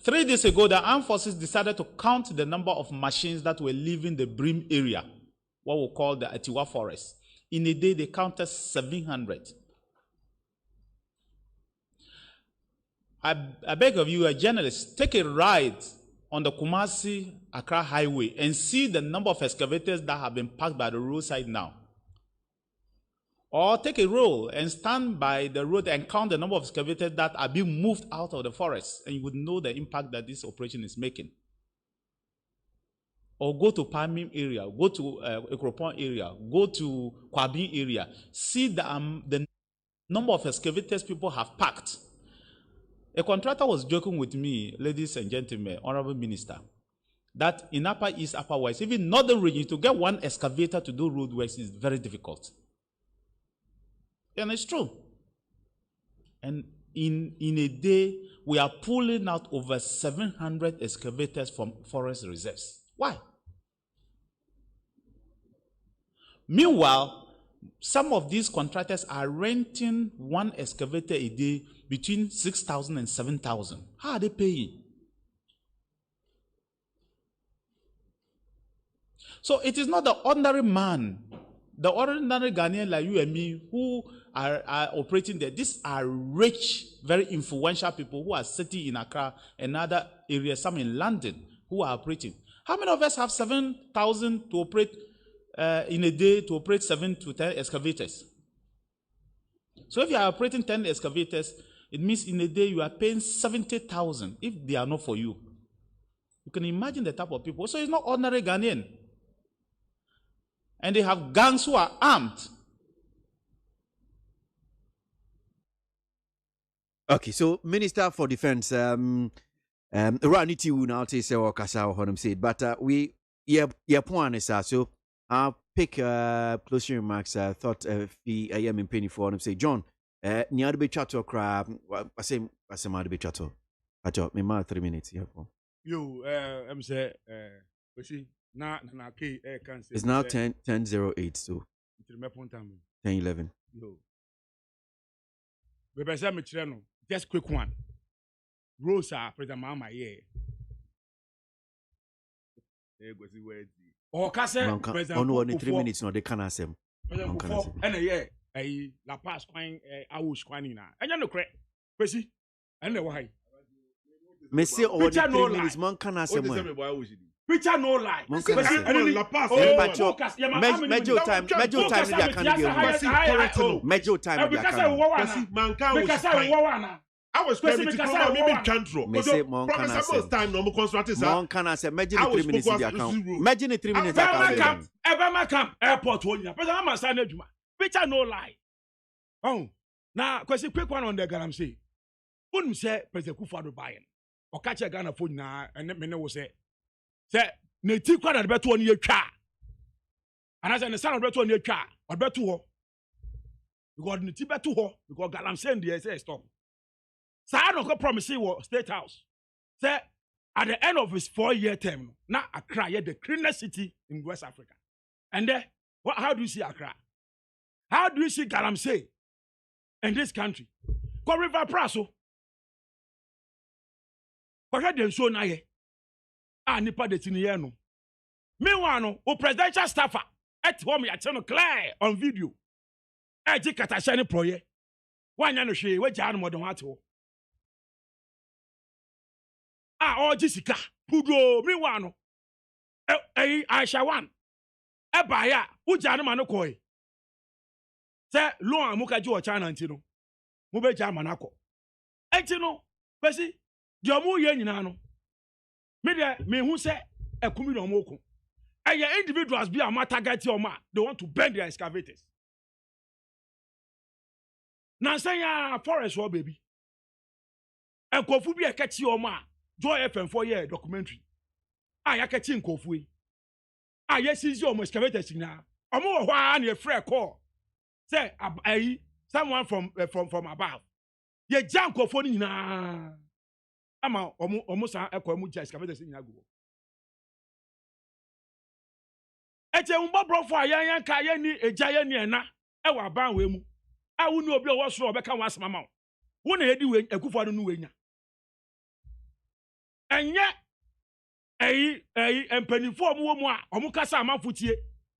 3 days ago, the armed forces decided to count the number of machines that were leaving the Brim area, what we call the Atiwa Forest. In a day, they counted 700. I beg of you, a journalist, take a ride on the KWASI Accra Highway and see the number of excavators that have been parked by the roadside now. Or take a roll and stand by the road and count the number of excavators that are being moved out of the forest, and you would know the impact that this operation is making. Or go to Palmim area, go to Ekropon area, go to Kwabin area, see the number of excavators people have packed. A contractor was joking with me, ladies and gentlemen, honorable minister, that in Upper East, Upper West, even northern region, to get one excavator to do road works is very difficult. And it's true. And in a day, we are pulling out over 700 excavators from forest reserves. Why? Meanwhile, some of these contractors are renting one excavator a day between 6,000 and 7,000. How are they paying? So it is not the ordinary man, the ordinary Ghanaian like you and me who are operating there. These are rich, very influential people who are sitting in Accra and other areas, some in London, who are operating. How many of us have 7,000 to operate in a day, to operate 7 to 10 excavators? So if you are operating 10 excavators, it means in a day you are paying 70,000 if they are not for you. You can imagine the type of people. So it's not ordinary Ghanaian. And they have gangs who are armed. Okay, so Minister for Defense, Raniti will now say what Kasa Honam said, but we, point is so I'll pick closing remarks. Thought I am in penny for him say, John, near the be chato crab, I say, be chato. I thought me 3 minutes here. You, I'm say, na K can say. It's now 10:08, so 10:11. Yo. We better me just quick one. Rosa, President Mama, yeah. Or Cassa, President. Only 3 minutes, no, they can't ask him. And a year, a La Paz quine, I was quinina. And you know, correct. Percy, and the why. Messi, or 3 minutes, man can ask him. Picture no lie. La Paz. Major time, they can't Major time, I was going to come maybe control. Time no construct is Imagine 3 minutes in the account. Imagine 3 minutes account. Ever airport one year. President Amasane Juma. Picture no lie. Oh, now question quick one on the Garam say. Wouldn't say President Kufuor buying. Or catch a Ghana phone now and then will say ne ti kwa na beto oni atwa. And as an son beto oni atwa, or beto ho. Because ne ti beto ho because Garam say the say stop. Sa no go promise you State House. Say at the end of his 4-year term, now Accra is the cleanest city in West Africa. And then, how do you see Accra? How do you see Galamsey in this country? Go River Praso. But I didn't show na ye. Ah, nipa de tiniye. Meanwhile, no, o presidential staffer at home ya channel clear on video. Eji katashani proye. Wanya no hwe, we jaa no modon ato. Ah, Jessica, Pudo, Miwano, Aisha one. Ebaya, Ujana Manokoi. Say, Loa Mukajo China Antino. Mube Jamanako. Etino, Bessie, Jomu Yenano. Media, me who say, a Kumino Moko. And your individuals be a matagati or ma, they want to bend their excavators. Now say, forest war baby. And Kofu be a catchy or ma. Joy FM 4-year documentary. I catch in Kofu. Yes, is your excavator now. I'm more one a fair call. Say, someone from above. Ye jam Kofu na. I'm almost a Komuja excavators in Yago. Ete umba bro for yan kayeni a giant na. Ewa ban wemu. I will know be what's wrong. Become once mamma. One heady way a good for the new way. enye empanifo mu a omu kasa amafutie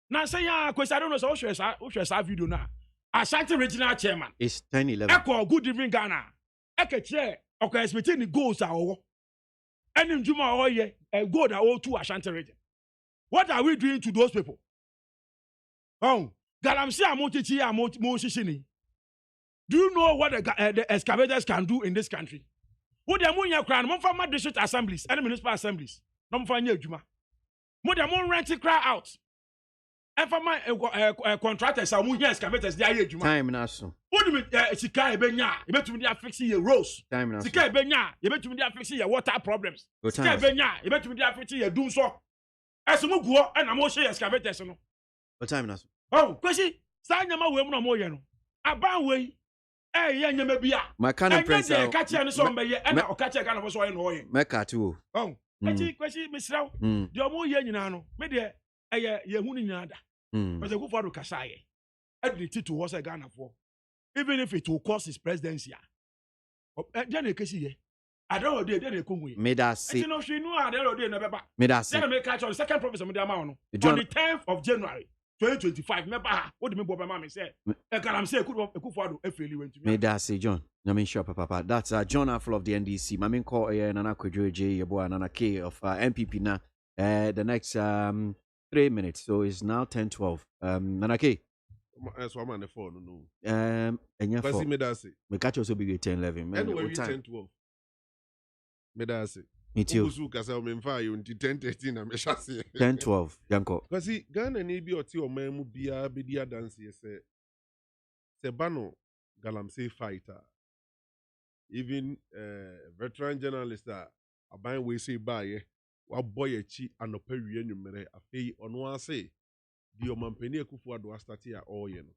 na say ya kwesi I don't know so wo hwe video na Ashanti regional chairman It's 10-11. Eko good evening Ghana eke che oko expecting the goals are owo eni njuma oye goal that owo to Ashanti region. What are we doing to those people? Oh, Galamsey amotichi amotishini. Do you know what the excavators can do in this country? Wo de mo nya kra no mo fa district assemblies and municipal assemblies. No mo fa nya adwuma. Mo de mo rent cry out. And for my contractors, I will excavators, they are adwuma. Time na so. Wo de me sika ebenya, e betumi dey fix your roads. Time na so. Sika ebenya, e betumi dey fix your water problems. Sika ebenya, e betumi dey fix your doom so. Esumu guo and mo share excavators no. What time na so? Oh, kwesi, sa nyama we mu na mo ye no. Aban we ye nyama bia. My kind of prince out. Catch you so be ye na o catch you kana so ye no ye. Make cat too. Oh, kwesi misraw. De o mo ye nyina no. Me de ye hu ni nyina da. Because the Kufuor kasa ye. Ability to was a Ghana for. Even if it will cost his presidency. Then e kesi ye. I don't know they come Me that say. You know she knew I don't know they never back. Me that say. Then make catch on the second province of the amount. On the 10th of January 2025. Remember what do me Bob mama say? E can am say Kufuor efeli went to me. Me that say John. I mean sure papa. That's John Affle of the NDC. My main call Nana Kwadwo J Yeboah Nana K of MPP na the next 3 minutes. So it's now 10:12. Nana K. So I'm on the phone no. And your phone. Me that say. Me catch also be 10:11. Anyway, 10:12. Me that say. Me too. Obusu kasa me mfa yo nti 10:13 na me shase. 10:12. Yanko. Because Ghana ni bi oti o man mu bia be dia dance se bano Galamsey fighter. Even veteran journalist aban we say baye wa boy echi anopa wie nwumere afei ono ase di o mampani Kufuor do start ya all ye no.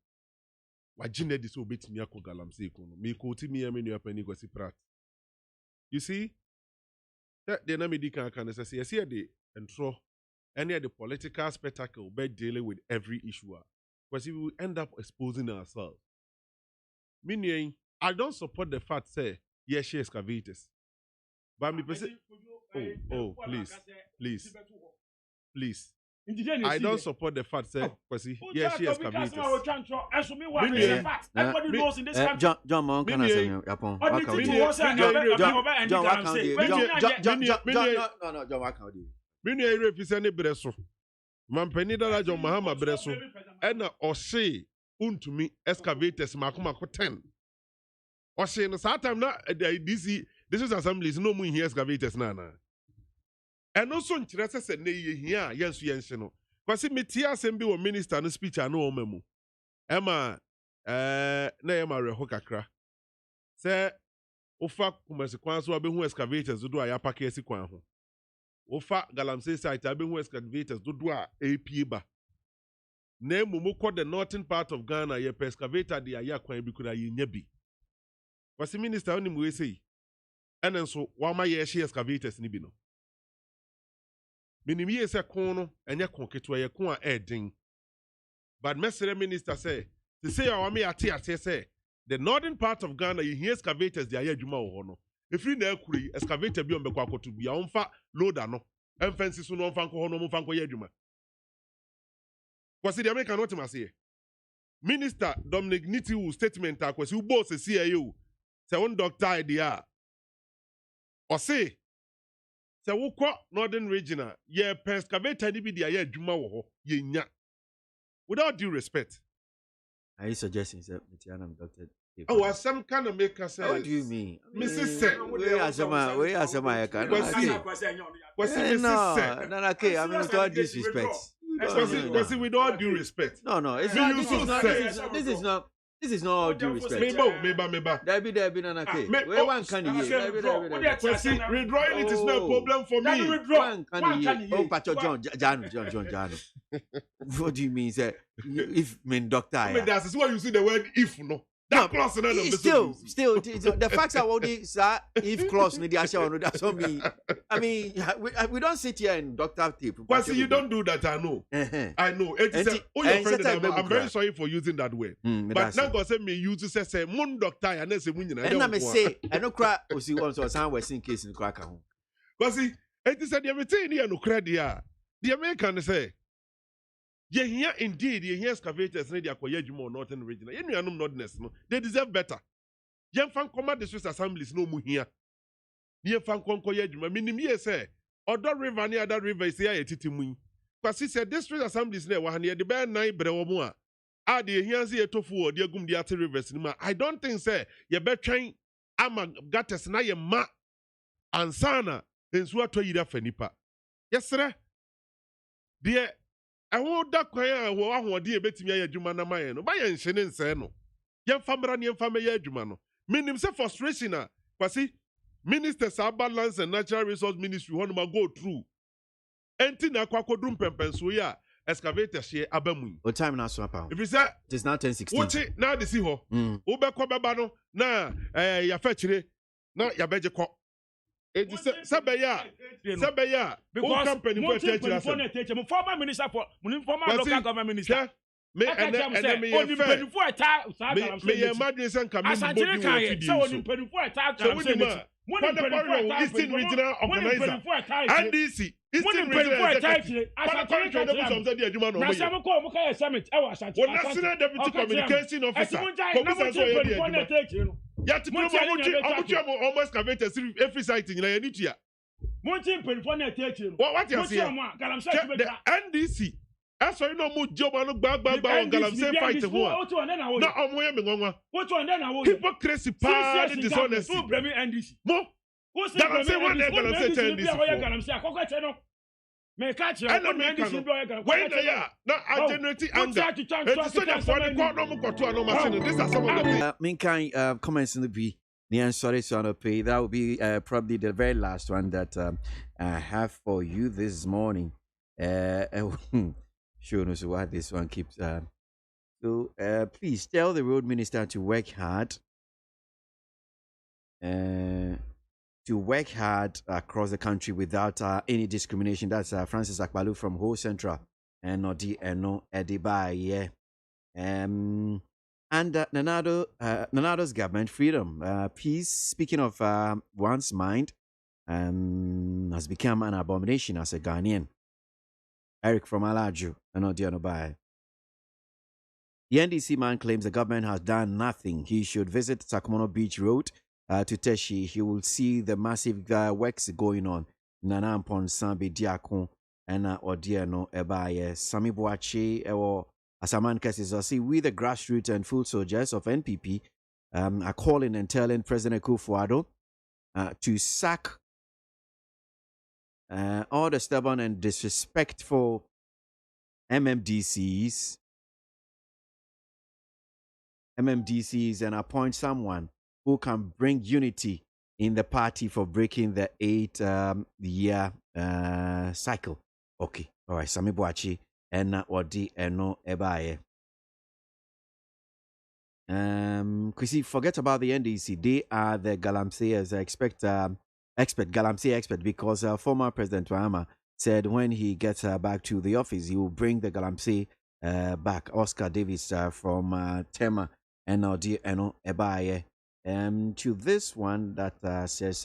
Wa gine di so betimi akọ Galamsey ko no. Me ko ti mi am nua pani Kwasi Pratt. You see? That the Namedi can say yes here the intro any of the political spectacle by dealing with every issue. Because we will end up exposing ourselves. Meaning, I don't support the fact say yes, she excavators. But me person, please. I don't support the fact say because yes, she excavators. Everybody knows in this country. John Mon can say Japon. John Waka. Mini ere fi ne breso. Mampani dala John Mahama breso. Ena ose untumi excavators makomako 10. Ose no sa time na this is assemblies no mu here excavators na. And also nkyerɛ sɛ ne ye hia yensu yenhye no. Kwasi metia asɛm bi wɔ minister no speech ano o mamu. Ema na ye ma reho kakra. Sɛ ofa kumasi kwan so abehu excavators do a ya pack esi kwan ho. Ofa Galamsey site abehu excavators do a AP ba. Na mumu kɔ the northern part of Ghana ye excavator de aya kwan bi kura ye nya bi. Kwasi minister onim we sei. Ɛne nso wa ma ye hye excavators ni bi no. Minim ye se kon no enye kon keto ye kon a edin. But mesere minister say to say our me ate say the northern part of Ghana you hear excavators they are adwuma wo no. Efri na akuri excavator bi on bekwa akoto bia onfa loader no. Emfansi so no onfa nko ho no onfa nko ye adwuma. Kwasi the American what ma say. Minister Dominic Nitiwu statement akwasi ubo se CIO. Se one doctor idea. O say se wokɔ northern regional ye excavator ni bi dia ye adwuma wo ho ye nya without due respect. Are you suggesting that Mitianam doctor? Oh, asem kind of make us say. What do you mean? Mrs. Sir. Where are some I can. No, okay. I mean, with all disrespect. Because with all due respect. No. It's not. This is not all due respect. Meba. Debbie, Nanake. Where one can you? Redrawing it is no problem for me. One can you? Oh, Pacho John. What do you mean, sir? If mean doctor? I mean, that's why you see the word if no. That clause still, the facts are only sir. If clause no, that's what me. I mean, we don't sit here and doctor tape. But see, you don't do that. I know. I know. I'm very sorry for using that word. But now God said me use say moon doctor and say and I may say I don't cry. See, once or some was in case in crack home. But see, it is a diameter near no credit. The American say, ye here indeed, ye here excavators, ready acquire you more northern region. You know, notness, no, they deserve better. Yen fan command the Swiss assemblies no more here. Ye fan conquer you, meaning ye say, or that river near that river is here at Titimu. Because he said, this Swiss assemblies near one near the bear night brewomoa. Ah, the here see a tofu or dear gum the rivers. I don't think, say, ye better train. Ama gatas na ye ma ansana nsu ato yira fanipa yesre de ewo da kwan a wo ahode ebetimi aye adwuma na maye no ba ye nhene nse no ye mfamra ne mfama ye adwuma no minim se frustration a kwasi ministers balance and natural resource ministry hono ma go through enti na kwakodum pempenso ya excavator hye abamu what time na so apa if you say it is now 10:16 wochi na de si ho wo be ko beba no na ya fa kire na ya beje ko edi sebeya because company for teacher mo former minister for former local government minister me and me only penny for a time me ye madre sen ka me body wo fidi so only penny for a time What the Eastern Regional Organizer NDC Eastern Regional Executive Summit National Deputy Communication Officer almost every site in Nigeria. What you say? The NDC. That's why no more job on Galamsey fight the war. No, I'm wearing me. What one then? Hypocrisy, power, dishonesty. More. Galamsey, what they're going to say to NDC. May catch you. When they are not generating anger. It's so that for the court, no more to no machine. These are some of the Minkai comments in the B. Sorry, to pay. That will be probably the very last one that I have for you this morning. Sure knows what this one keeps. So please tell the road minister to work hard. To work hard across the country without any discrimination. That's Francis Akbalu from Ho Central and Nodi Eno Edibaye. And Nanado's government freedom, peace. Speaking of one's mind, has become an abomination as a Ghanaian. Eric from Alaju, and Nodi Enobaye. The NDC man claims the government has done nothing. He should visit Sakumono Beach Road to Teshi. He will see the massive works going on. Nana Mpon Sambi Diakon and Odiano Ebaye. Sami Boache or Asaman Kessis. See, we the grassroots and full soldiers of NPP are calling and telling President Akufo-Addo to sack all the stubborn and disrespectful MMDCs and appoint someone who can bring unity in the party for breaking the 8-year cycle. Okay, all right. Sami Boachi and Odi Eno Ebaye. Kwesi, forget about the NDC. They are the Galamseyers. Expert Galamsey expert, because former President Mahama said when he gets back to the office, he will bring the Galamsey back. Oscar Davis from Tema and Odi Eno Ebaye. To this one that says,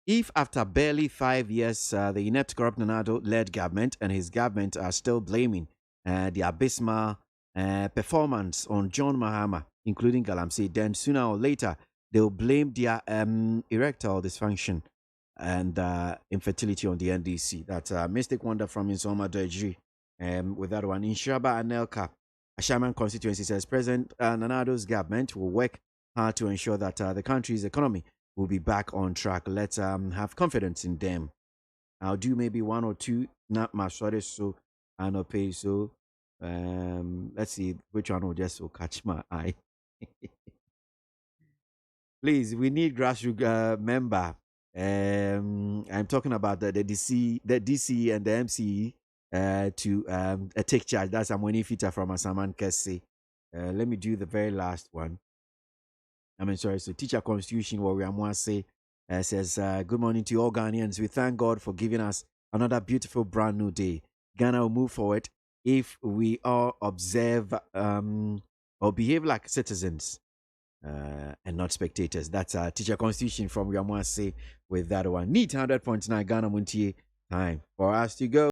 if after barely 5 years, the inept corrupt Nana-Addo-led government and his government are still blaming the abysmal performance on John Mahama, including Galamsey, then sooner or later, they'll blame their erectile dysfunction and infertility on the NDC. That's Mystic Wonder from Insoma Dejri. With that one, Inshaba Anelka, Ashaman constituency, says President Nana-Addo's government will work hard to ensure that the country's economy will be back on track. Let's have confidence in them. I'll do maybe one or two, not my shortest, so I know pay. So let's see which one will just catch my eye. Please, we need grassroots member. I'm talking about the DC and the MCE. To take charge. That's Amweni Fita from Asaman Kese. Let me do the very last one. So Teacher Constitution, what we are say says, good morning to all Ghanaians. We thank God for giving us another beautiful brand new day. Ghana will move forward if we all observe or behave like citizens. and not spectators. That's our teacher constitution from Yamwase with that one. Neat 100.9 Ghana Montier. Time for us to go.